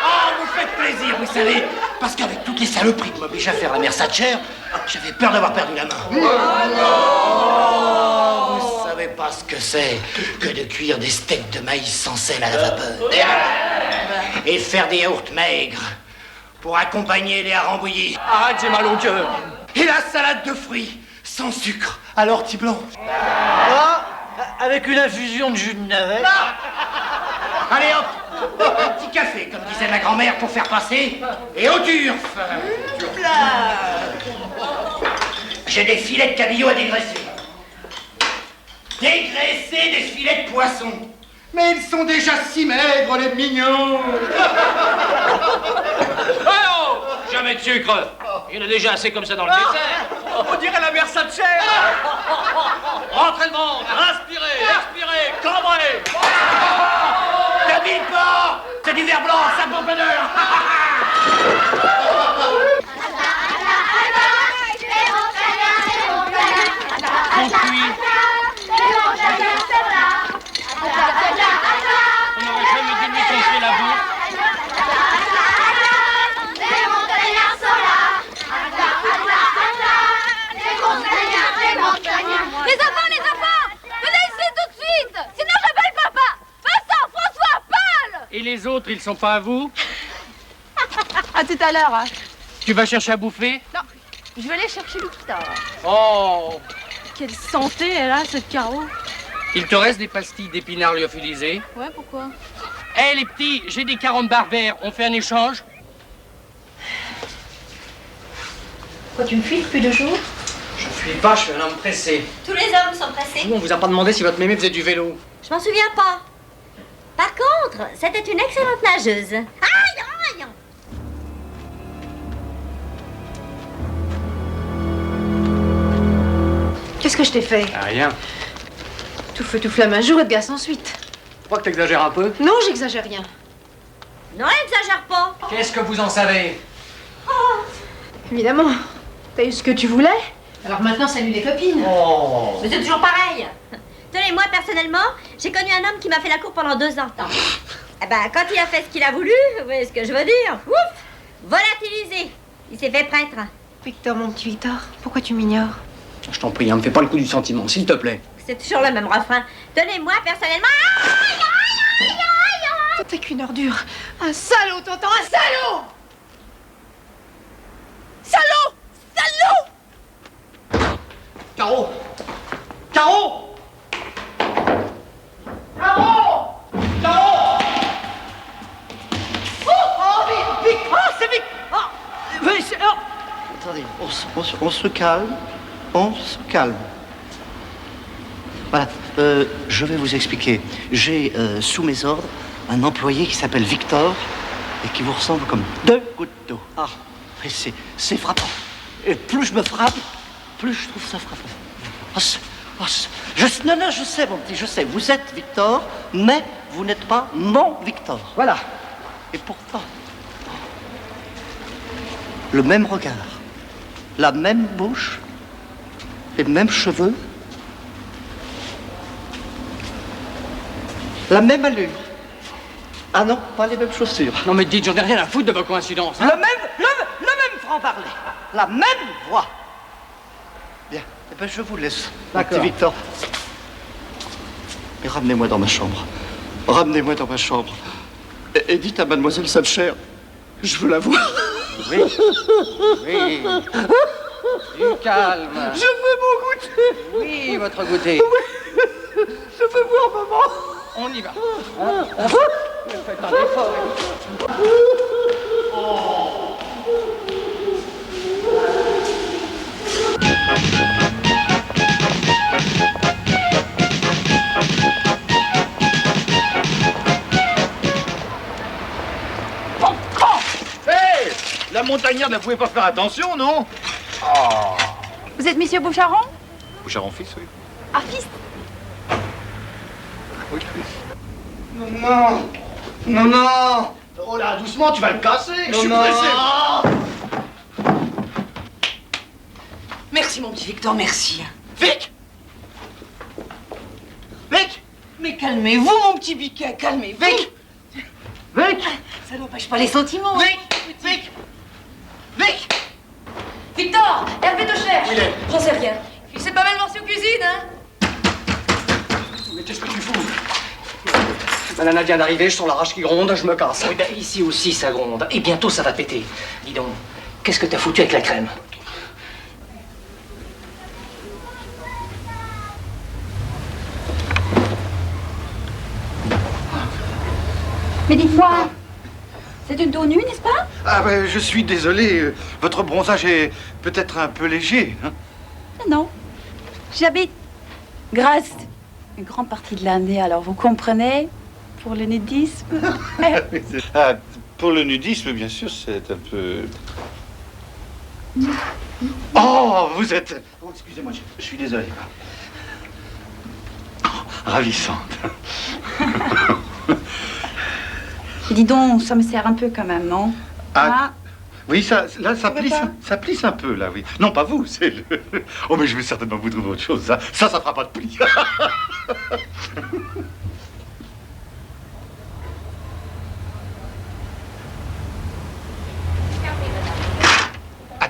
Oh, vous faites plaisir, vous savez, parce qu'avec toutes les saloperies que m'oblige à faire la mère Thatcher, j'avais peur d'avoir perdu la main. Oh, vous savez pas ce que c'est que de cuire des steaks de maïs sans sel à la vapeur. Et faire des yaourts maigres pour accompagner les harengs bouillis. Arrête, j'ai mal au cœur. Et la salade de fruits sans sucre à l'ortie blanche. Avec une infusion de jus de navet. Allez hop, un petit café, comme disait ma grand-mère, pour faire passer, et au turf. J'ai des filets de cabillaud à dégraisser. Dégraisser des filets de poisson. Mais ils sont déjà si maigres, les mignons. Oh, jamais de sucre. Il y en a déjà assez comme ça dans le dessert. On dirait la mère Thatcher. Rentrez le ventre, inspirez, expirez, cambrez. T'habilles pas. C'est du verre blanc, ça bombe bonheur. On cuit. On n'aurait jamais dû lui confier la boue. Les enfants, venez ici tout de suite. Sinon j'appelle papa. Vincent, François, Paul. Et les autres, ils sont pas à vous? À tout à l'heure. Hein. Tu vas chercher à bouffer? Non, je vais aller chercher Victor. Oh! Quelle santé elle a, cette Caro. Il te reste des pastilles d'épinards lyophilisées? Ouais, pourquoi? Hé les petits, j'ai des carottes barbaires, on fait un échange? Quoi, tu me fuis depuis 2 jours? Je fuis pas, je suis un homme pressé. Tous les hommes sont pressés. Nous, on vous a pas demandé si votre mémé faisait du vélo. Je m'en souviens pas. Par contre, c'était une excellente nageuse. Aïe, aïe! Qu'est-ce que je t'ai fait? Rien. Tout feu, tout flamme un jour et de gaz ensuite. Je crois que t'exagères un peu. Non, j'exagère rien. Non, exagère pas. Qu'est-ce que vous en savez? Évidemment. T'as eu ce que tu voulais? Alors maintenant, salut les copines. Oh. Mais c'est toujours pareil. Tenez, moi, personnellement, j'ai connu un homme qui m'a fait la cour pendant 2 ans. Eh ben, quand il a fait ce qu'il a voulu, vous voyez ce que je veux dire? Ouf! Volatilisé. Il s'est fait prêtre. Victor, mon petit Victor, pourquoi tu m'ignores? Je t'en prie, hein, me fais pas le coup du sentiment, s'il te plaît. C'est toujours le même refrain. Tenez, moi, personnellement... Aïe, aïe, aïe, aïe, aïe. T'es qu'une ordure. Un salaud, t'entends? Un salaud! Salaud! Salaud! Caro! Caro! Caro! Caro! Oh, vite! Oh, c'est vite! Oh! Attendez, on se calme. On se calme. Voilà, je vais vous expliquer. J'ai sous mes ordres un employé qui s'appelle Victor et qui vous ressemble comme 2 gouttes d'eau. Ah, et c'est frappant. Et plus je me frappe, plus je trouve ça frappant. Non, je sais, mon petit, je sais. Vous êtes Victor, mais vous n'êtes pas mon Victor. Voilà. Et pourtant, le même regard, la même bouche, les mêmes cheveux, la même allure. Ah non, pas les mêmes chaussures. Non mais dites, j'en ai rien à foutre de vos coïncidences. Hein. Le même franc-parler, la même voix, Eh ben, je vous laisse, mon D'accord. petit Victor. Mais ramenez-moi dans ma chambre. Ramenez-moi dans ma chambre. Et dites à mademoiselle Salcher, je veux la voir. Oui. Oui. Du calme. Je veux mon goûter. Oui, votre goûter. Oui. Je veux voir maman. On y va. Faites un effort. Hé, la montagnarde ne pouvait pas faire attention, non? Oh. Vous êtes monsieur Boucharon? Boucharon fils, oui. Ah, fils? Oui, fils. Non, non, non. Oh là, doucement, tu vas le casser. Je suis pressé. Merci, mon petit Victor, merci. Vic! Vic! Mais calmez-vous, mon petit Biquet, calmez-vous. Vic! Vic! Ça n'empêche pas les sentiments. Vic! Vic! Vic! Victor, Hervé te cherche. Où il est? J'en sais rien. Il s'est pas mal morceau cuisine, hein? Mais qu'est-ce que tu fous? La nana vient d'arriver, je sens la rage qui gronde, je me casse. Oui, ben, ici aussi ça gronde. Et bientôt ça va péter. Dis donc, qu'est-ce que t'as foutu avec la crème? Mais dites-moi, c'est une dos nue, n'est-ce pas? Ah ben, je suis désolé. Votre bronzage est peut-être un peu léger. Hein? Non. J'habite Grasse une grande partie de l'année, alors vous comprenez, pour le nudisme. Ah, pour le nudisme, bien sûr, c'est un peu... Oh, vous êtes... Oh, excusez-moi, je suis désolé. Oh, ravissante. Dis donc, ça me sert un peu quand même, non? Ah, oui, ça, là, ça Vous plisse, pas ça plisse un peu, là, oui. Non, pas vous, c'est le... Oh, mais je vais certainement vous trouver autre chose, ça fera pas de pli. Ah,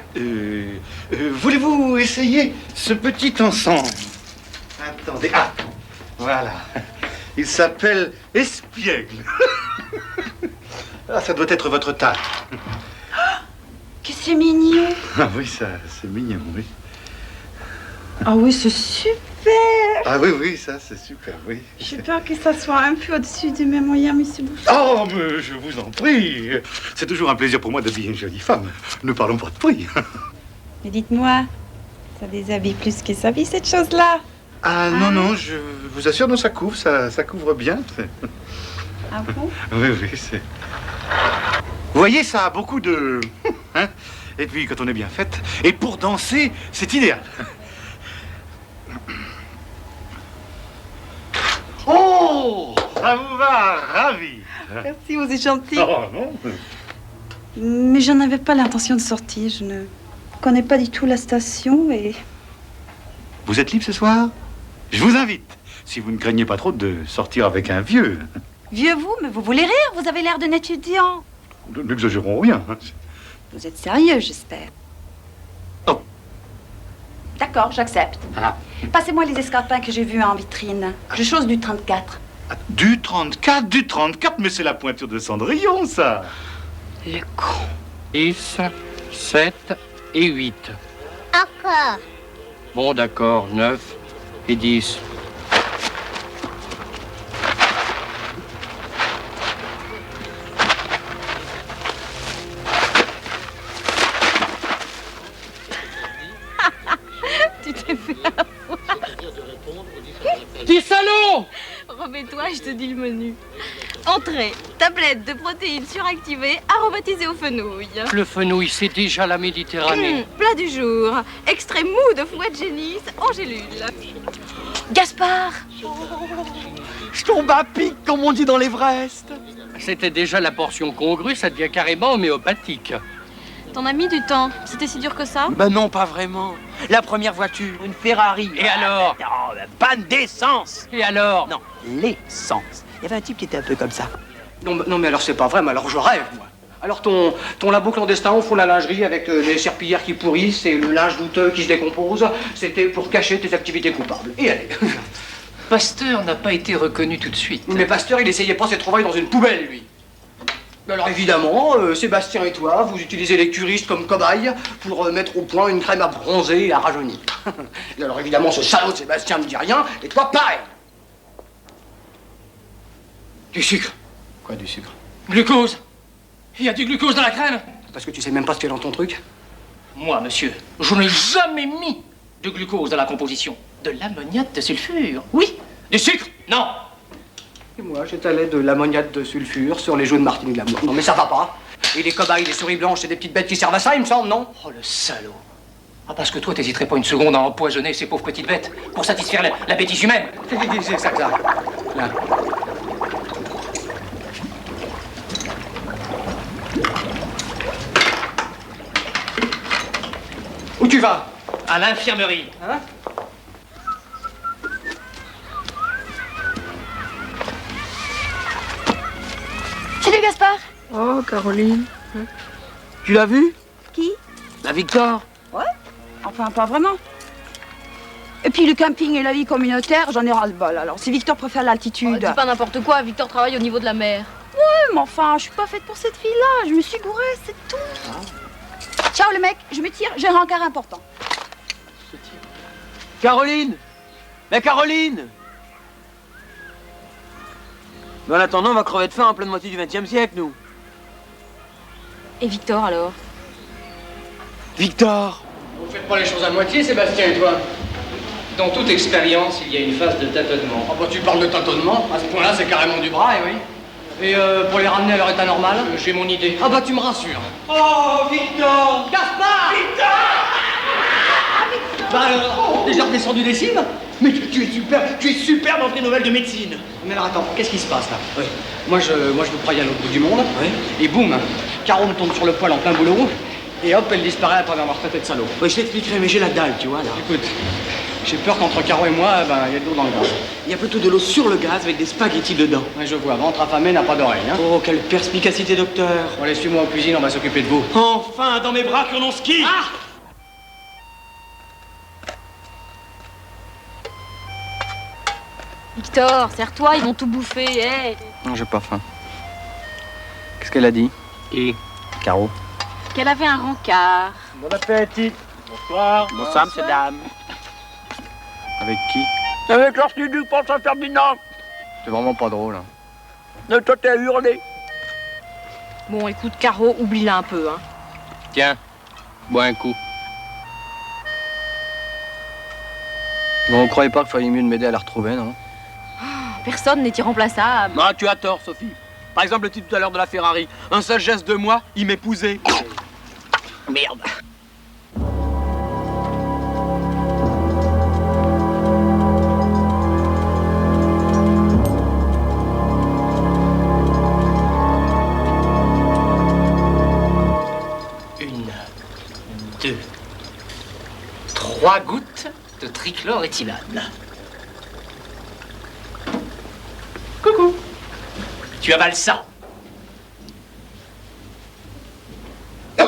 voulez-vous essayer ce petit ensemble? Attendez, ah, voilà. Il s'appelle espiègle. Ah, ça doit être votre taille. Que c'est mignon. Ah oui, ça, c'est mignon, oui. Ah oui, c'est super. Ah oui, oui, ça, c'est super, oui. J'ai peur que ça soit un peu au-dessus de mes moyens, monsieur Boucher. Oh, mais je vous en prie. C'est toujours un plaisir pour moi d'habiller une jolie femme. Ne parlons pas de prix. Mais dites-moi, ça déshabille plus que ça vie, cette chose-là. Ah non, non, je vous assure, non, ça couvre, ça couvre bien. Ah bon? Oui, oui, c'est... Vous voyez, ça a beaucoup de... Hein? Et puis, quand on est bien faite, et pour danser, c'est idéal. Oh, ça vous va, ravi. Merci, vous êtes gentil. Oh, non. Mais j'en avais pas l'intention de sortir. Je ne connais pas du tout la station et... Vous êtes libre ce soir? Je vous invite, si vous ne craignez pas trop, de sortir avec un vieux. Vieux vous, mais vous voulez rire? Vous avez l'air d'un étudiant. N'exagérons rien. Vous êtes sérieux, j'espère. Oh. D'accord, j'accepte. Ah. Passez-moi les escarpins que j'ai vus en vitrine. Je chose du 34. Du 34, mais c'est la pointure de Cendrillon, ça. Le con. 10, 7 et 8. Encore. Bon, d'accord, 9 et 10. Tu t'es fait avoir. Dis salaud! Remets-toi, je te dis le menu. Entrée, tablette de protéines suractivées aromatisées aux fenouil. Le fenouil, c'est déjà la Méditerranée. Plat du jour, extrait mou de fouette génisse en gélule. Gaspard! Je tombe à pic, comme on dit dans l'Everest. C'était déjà la portion congrue, ça devient carrément homéopathique. T'en as mis du temps. C'était si dur que ça? Ben non, pas vraiment. La première voiture, une Ferrari. Et alors? Oh, panne d'essence. Et alors? Non, l'essence. Il y avait un type qui était un peu comme ça. Non, mais alors c'est pas vrai, mais alors je rêve, moi. Alors ton labo clandestin au fond de la lingerie avec les serpillères qui pourrissent et le linge douteux qui se décompose, c'était pour cacher tes activités coupables. Et allez. Pasteur n'a pas été reconnu tout de suite. Mais Pasteur, il essayait pas ses trouvailles dans une poubelle, lui. Alors évidemment, Sébastien et toi, vous utilisez les curistes comme cobayes pour mettre au point une crème à bronzer et à rajeunir. Et alors évidemment, ce salaud de Sébastien ne dit rien, et toi, pareil. Du sucre. Quoi, du sucre? Glucose. Il y a du glucose dans la crème. Parce que tu sais même pas ce qu'il y a dans ton truc? Moi, monsieur, je n'ai jamais mis de glucose dans la composition. De l'ammoniate de sulfure. Oui. Du sucre? Non. Et moi, j'étalais de l'ammoniate de sulfure sur les joues de Martine Glamour. Non mais ça va pas. Et les cobayes, les souris blanches, c'est des petites bêtes qui servent à ça, il me semble, non? Oh, le salaud. Ah, parce que toi, t'hésiterais pas une seconde à empoisonner ces pauvres petites bêtes pour satisfaire la bêtise humaine. C'est ça que ça. Là. Où tu vas? À l'infirmerie. Hein? Salut Gaspard. Oh, Caroline. Tu l'as vu? Qui? La Victor. Ouais, enfin pas vraiment. Et puis le camping et la vie communautaire, j'en ai ras-le-bol. Alors si Victor préfère l'altitude... Dis pas n'importe quoi, Victor travaille au niveau de la mer. Ouais, mais enfin, je suis pas faite pour cette fille-là. Je me suis gourée, c'est tout. Ciao le mec, je me tire, j'ai un rencard important. Caroline! Mais Caroline! Mais en attendant, on va crever de faim en pleine moitié du XXe siècle, nous. Et Victor alors? Victor! Vous faites pas les choses à moitié, Sébastien et toi? Dans toute expérience, il y a une phase de tâtonnement. Ah bah tu parles de tâtonnement, à ce point-là c'est carrément du bras, oui. Et pour les ramener à leur état normal? J'ai mon idée. Ah bah tu me rassures. Oh, Victor! Gaspard! Bah alors, déjà redescendu des cimes? Mais tu es super dans tes nouvelles de médecine. Mais alors attends, qu'est-ce qui se passe là? Oui. Moi je vous croyais à l'autre bout du monde, et boum, Caro me tombe sur le poil en plein boulot, et hop, elle disparaît après avoir traité de salaud. Oui, je t'expliquerai, mais j'ai la dalle, tu vois, là. Écoute, j'ai peur qu'entre Caro et moi, ben, il y a de l'eau dans le gaz. Il y a plutôt de l'eau sur le gaz avec des spaghettis dedans. Ouais, je vois, ventre affamé n'a pas d'oreille, hein. Oh, quelle perspicacité, docteur. Bon, allez, suis-moi en cuisine, on va s'occuper de vous. Enfin, dans mes bras, Kurnonski. Ah! Victor, serre-toi, ils vont tout bouffer, hé. Non, j'ai pas faim. Qu'est-ce qu'elle a dit? Qui? Caro. Qu'elle avait un rencard. Bon appétit. Bonsoir. Bonsoir, monsieur dame. Avec qui? Avec l'archiduc François Ferdinand. C'est vraiment pas drôle, hein. Ne toi t'es hurlé. Bon, écoute, Caro, oublie-la un peu, hein. Tiens, bois un coup. Bon, vous croyez pas qu'il fallait mieux de m'aider à la retrouver, non? Personne n'est irremplaçable. Ah, tu as tort, Sophie. Par exemple, le type tout à l'heure de la Ferrari. Un seul geste de moi, il m'épousait. Merde. Une, deux, trois gouttes de trichloroéthylane. Coucou. Tu avales ça. Non,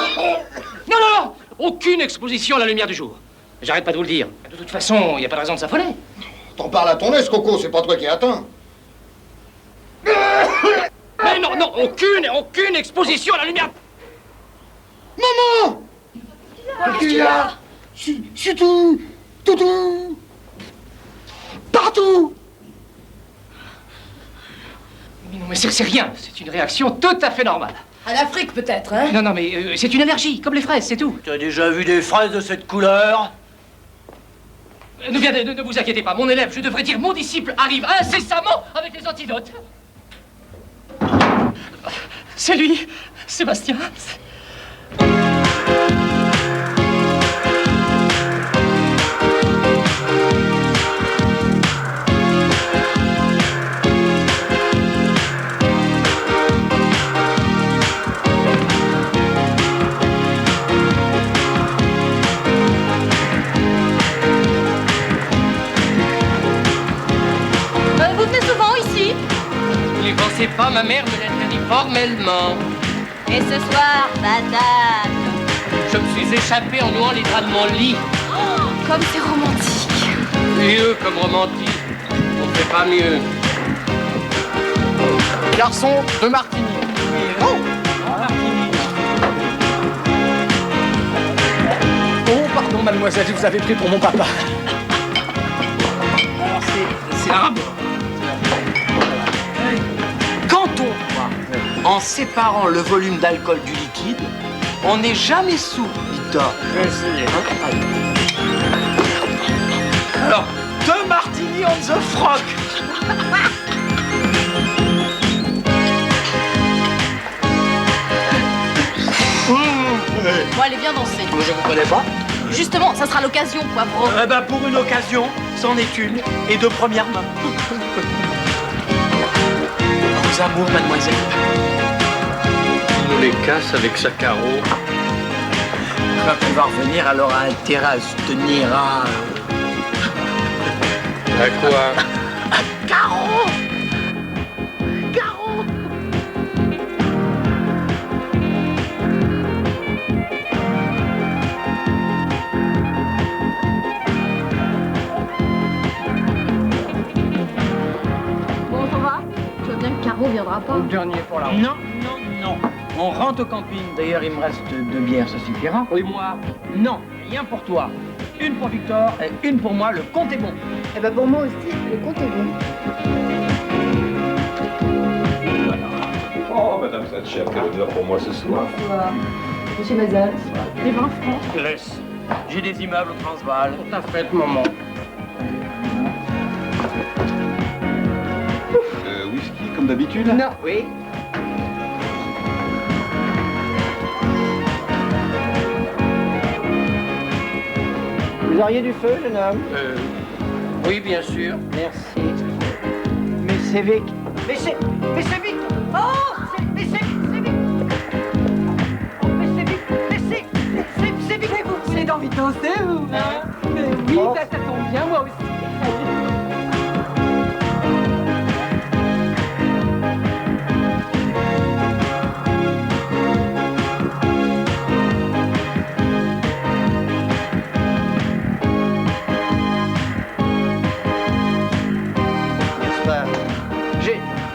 non, non. Aucune exposition à la lumière du jour. J'arrête pas de vous le dire. De toute façon, il n'y a pas de raison de s'affoler. T'en parles à ton aise, Coco, c'est pas toi qui es atteint. Mais non, non, aucune exposition à la lumière. Maman! Qu'est-ce qu'il y a? C'est tout! Tout! Partout! Mais non, mais c'est rien. C'est une réaction tout à fait normale. À l'Afrique, peut-être, hein? Non, non, mais c'est une allergie, comme les fraises, c'est tout. Tu as déjà vu des fraises de cette couleur? Ne vous inquiétez pas, mon élève, je devrais dire mon disciple, arrive incessamment avec les antidotes. C'est lui, Sébastien. Vous venez souvent ici? Ne pensez pas, ma mère me l'interdit formellement. Et ce soir, patate. Je me suis échappé en nouant les draps de mon lit. Oh, comme c'est romantique. Mieux comme romantique. On fait pas mieux. Garçon, 2 martinis. Oh, Oh, pardon, mademoiselle, je vous avais pris pour mon papa. alors c'est arabe. Quand on boit en séparant le volume d'alcool du liquide, on n'est jamais sous, Victor. Je vais essayer. Alors, 2 martinis on the froc. Bon, allez, viens danser. Je vous connais pas. Justement, ça sera l'occasion, poivron. Eh ben, pour une occasion, c'en est une, et de première main. Vos amours, mademoiselle. Il nous les casse avec sa carreau. Quand elle va revenir, elle aura intérêt à se tenir à... À quoi? Carreau. Carreau. Bon, ça va? Tu vois bien que Caro viendra pas. Le dernier pour la route. Non, non, non. On rentre au camping. D'ailleurs, il me reste 2 bières, ça suffira. Oui, moi. Non, rien pour toi. Une pour Victor et une pour moi. Le compte est bon. Eh ben pour moi aussi, le compte est bon. Oh, Madame Thatcher, quel honneur pour moi ce soir. Bonsoir. Monsieur Mazal. Les 20 francs. Laisse. J'ai des immeubles au Transvaal. Tout à fait, maman. Whisky, comme d'habitude? Non, oui. Vous auriez du feu, jeune homme? Oui, bien sûr. Merci. Mais c'est Vic. Mais c'est Vic. Oh, mais c'est Vic. Mais c'est Vic. Mais c'est Vic. Vous venez d'envie de danser, vous? Hein? Mais oui, Oh. ça tombe bien, moi aussi.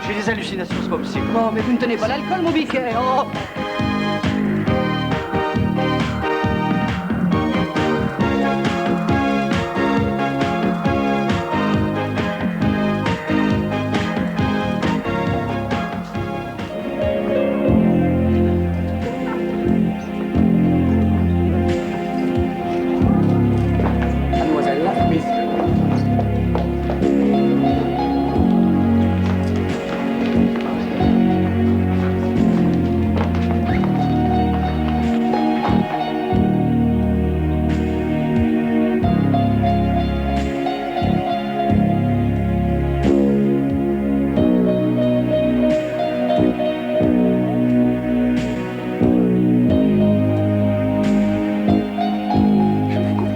J'ai des hallucinations, c'est pas possible. Bon, mais vous ne tenez pas l'alcool, mon biquet. Oh. Mademoiselle, là, messieurs.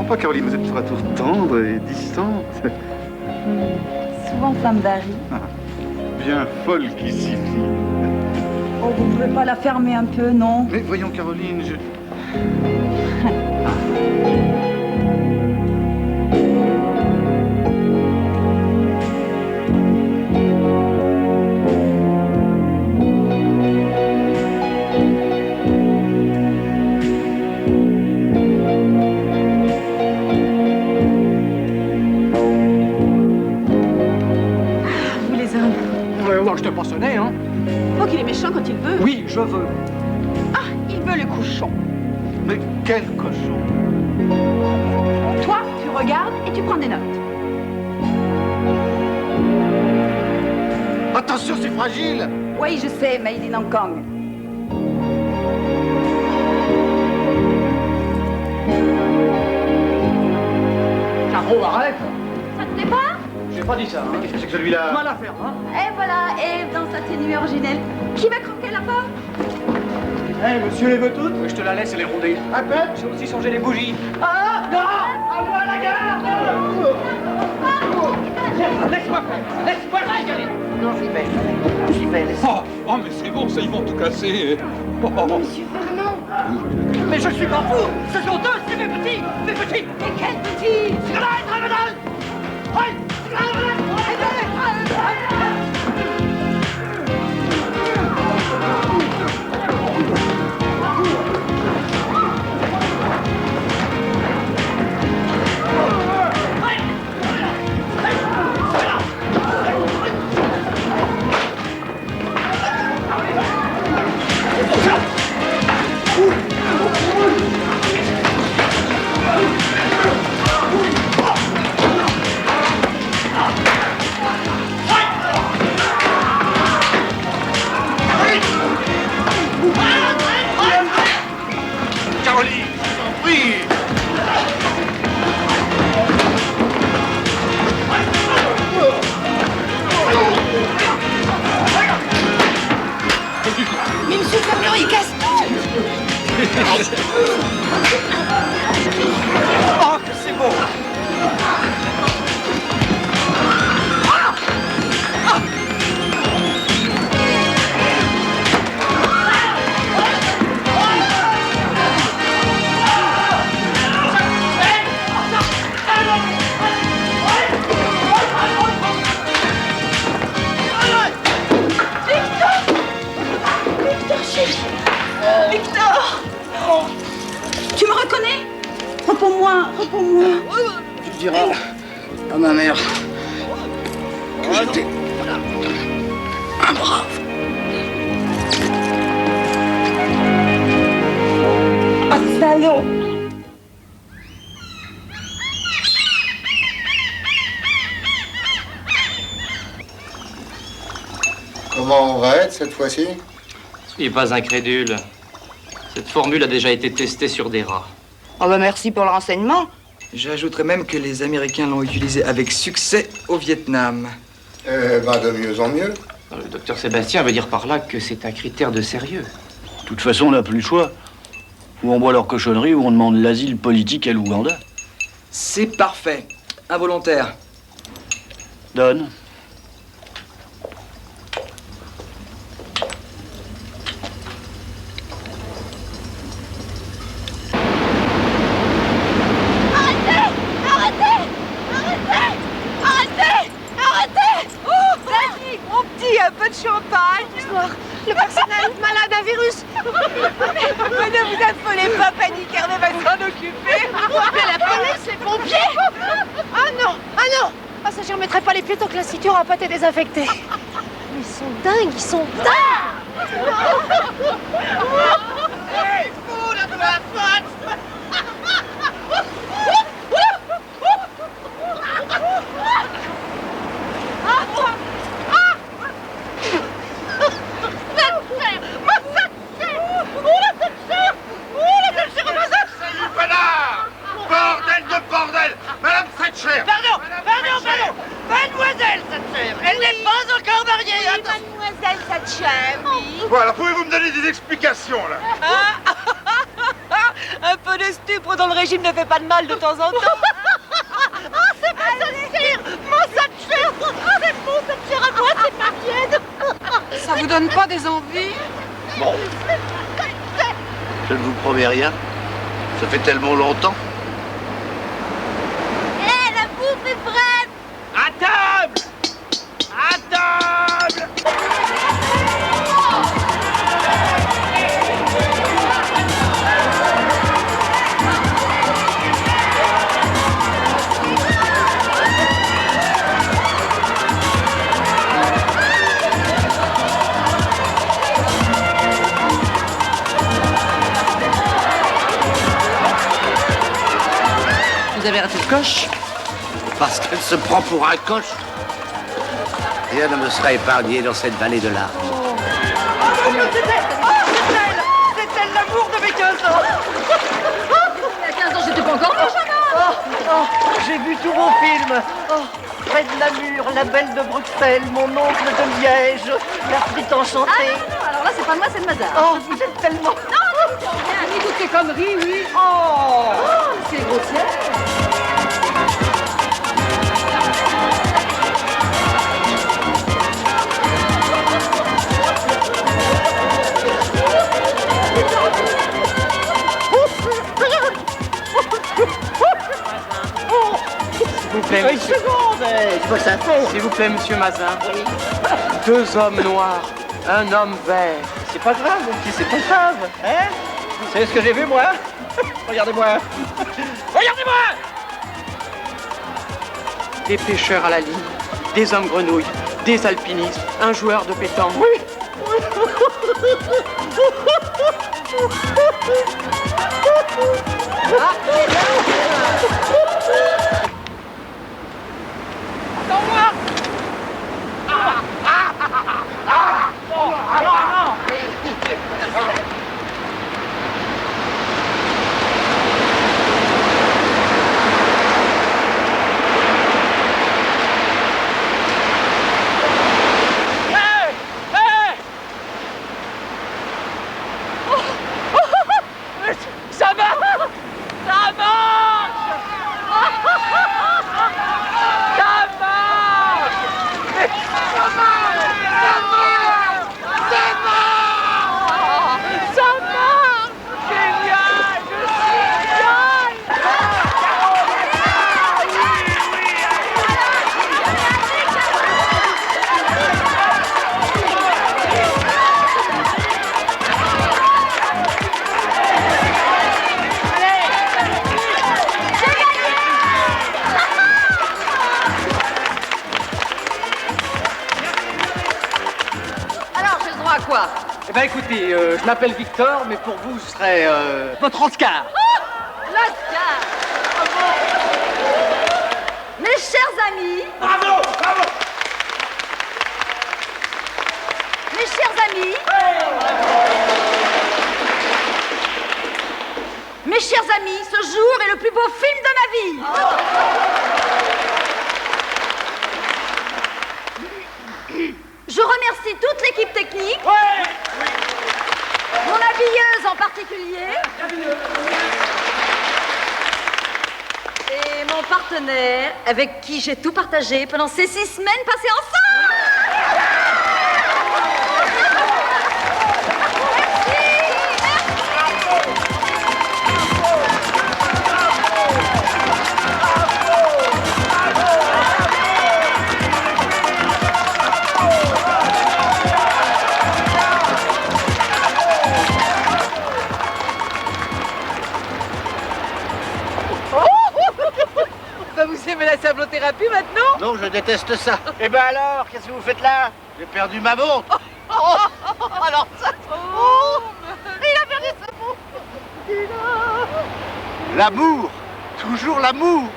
Pas, Caroline, vous êtes tour à tour tendre et distante. Souvent, ça me varie. Bien folle qu'ici. Oh, vous pouvez pas la fermer un peu, non? Mais voyons, Caroline, je... Vous les hommes. Non, je t'ai pas sonné, hein. Oh, qu'il est méchant quand il veut. Oui, je veux. Ah, il veut le cochon. Mais quel cochon! Toi, tu regardes et tu prends des notes. Attention, c'est fragile! Oui, je sais, made in Hong Kong. Caro, arrête. Ça te plaît pas? J'ai pas dit ça, hein. Qu'est-ce que c'est que celui-là? Mal à faire, hein. Et voilà, et dans sa tenue originelle. Qui va croquer la part? Eh, monsieur les veut toutes? Je te la laisse, elle est rondée. À peine, j'ai aussi changé les bougies. Ah, non! À moi la garde! Laisse-moi faire! Laisse-moi y aller! Non, j'y vais, laisse. Oh, Oh, mais c'est bon, ça, ils vont tout casser. Oh. Monsieur Fernand. Mais je suis pas fou. Ce sont eux, c'est mes petits. Mes petits. Et quel petit? Caroline, je t'en prie. Mais monsieur Fernand, il casse tout. Oh, que c'est beau. Victor! Tu me reconnais? Réponds-moi, réponds-moi. Tu diras à ma mère que j'étais un brave. Ah, salaud! Comment on va être cette fois-ci? Soyez pas incrédule. Cette formule a déjà été testée sur des rats. Oh bah merci pour le renseignement. J'ajouterais même que les Américains l'ont utilisé avec succès au Vietnam. De mieux en mieux. Le docteur Sébastien veut dire par là que c'est un critère de sérieux. De toute façon, on n'a plus le choix. Ou on boit leur cochonnerie ou on demande l'asile politique à l'Ouganda. C'est parfait. Involontaire. Donne. Un peu de champagne. Le personnel malade d'un virus. Mais ne vous affolez pas, paniquer, on va s'en occuper. Mais la police, les pompiers. Ah non, ah non. Ah ça, j'y remettrai pas les pieds tant que la ceinture n'a pas été désinfectée. Mais ils sont dingues, ils sont dingues. Hey, fou, la faute. Bordel! Madame Thatcher! Pardon! Mademoiselle Thatcher! Elle n'est pas encore mariée! Oui, mademoiselle Thatcher, oui. Voilà, pouvez-vous me donner des explications, là? Un peu de stupre dans le régime ne fait pas de mal de temps en temps. C'est ma Thatcher! Mon Thatcher! C'est mon Thatcher à moi, c'est ma mienne! Ça vous donne pas des envies? Bon. Je ne vous promets rien. Ça fait tellement longtemps. La bouffe est prête! À table! À table! Vous avez raté le coche? Parce qu'elle se prend pour un coche. Rien ne me sera épargné dans cette vallée de larmes. C'est elle l'amour de mes 15 ans! Il y a 15 ans, j'étais pas encore moche. J'ai vu tous vos films. Fred Lamure, La Belle de Bruxelles, Mon oncle de Liège, La frite enchantée. Ah non, alors là, c'est pas de moi, c'est de Mazar. Oh, vous êtes tellement... Non, ni toutes ces conneries, oui. Oh, c'est grossière. plaît, Une monsieur. seconde, c'est pas ça fait. S'il vous plaît, monsieur Mazin. Deux hommes noirs, un homme vert. C'est pas grave, mon petit, c'est pas grave. Hein? Vous savez ce que j'ai vu, moi? Regardez-moi. Regardez-moi! Des pêcheurs à la ligne, des hommes grenouilles, des alpinistes, un joueur de pétanque. Oui. Attends-moi! Ça marche! Ça marche! Ça marche! Ça marche! Ça marche! Génial! Je suis génial! Alors, j'ai le droit à quoi? Eh ben écoutez, je m'appelle Victor, mais pour vous, ce serait votre Oscar. L'Oscar! Mes chers amis, Bravo! Bravo! mes chers amis, mes chers amis, ce jour est le plus beau film de ma vie. Je remercie toute l'équipe technique, mon habilleuse en particulier, et mon partenaire avec qui j'ai tout partagé pendant ces 6 semaines passées ensemble. Bah, vous aimez la sablothérapie maintenant? Non, je déteste ça. Eh ben alors, qu'est-ce que vous faites là? J'ai perdu ma montre. Alors ça... Oh, il a perdu sa montre. L'amour, toujours l'amour.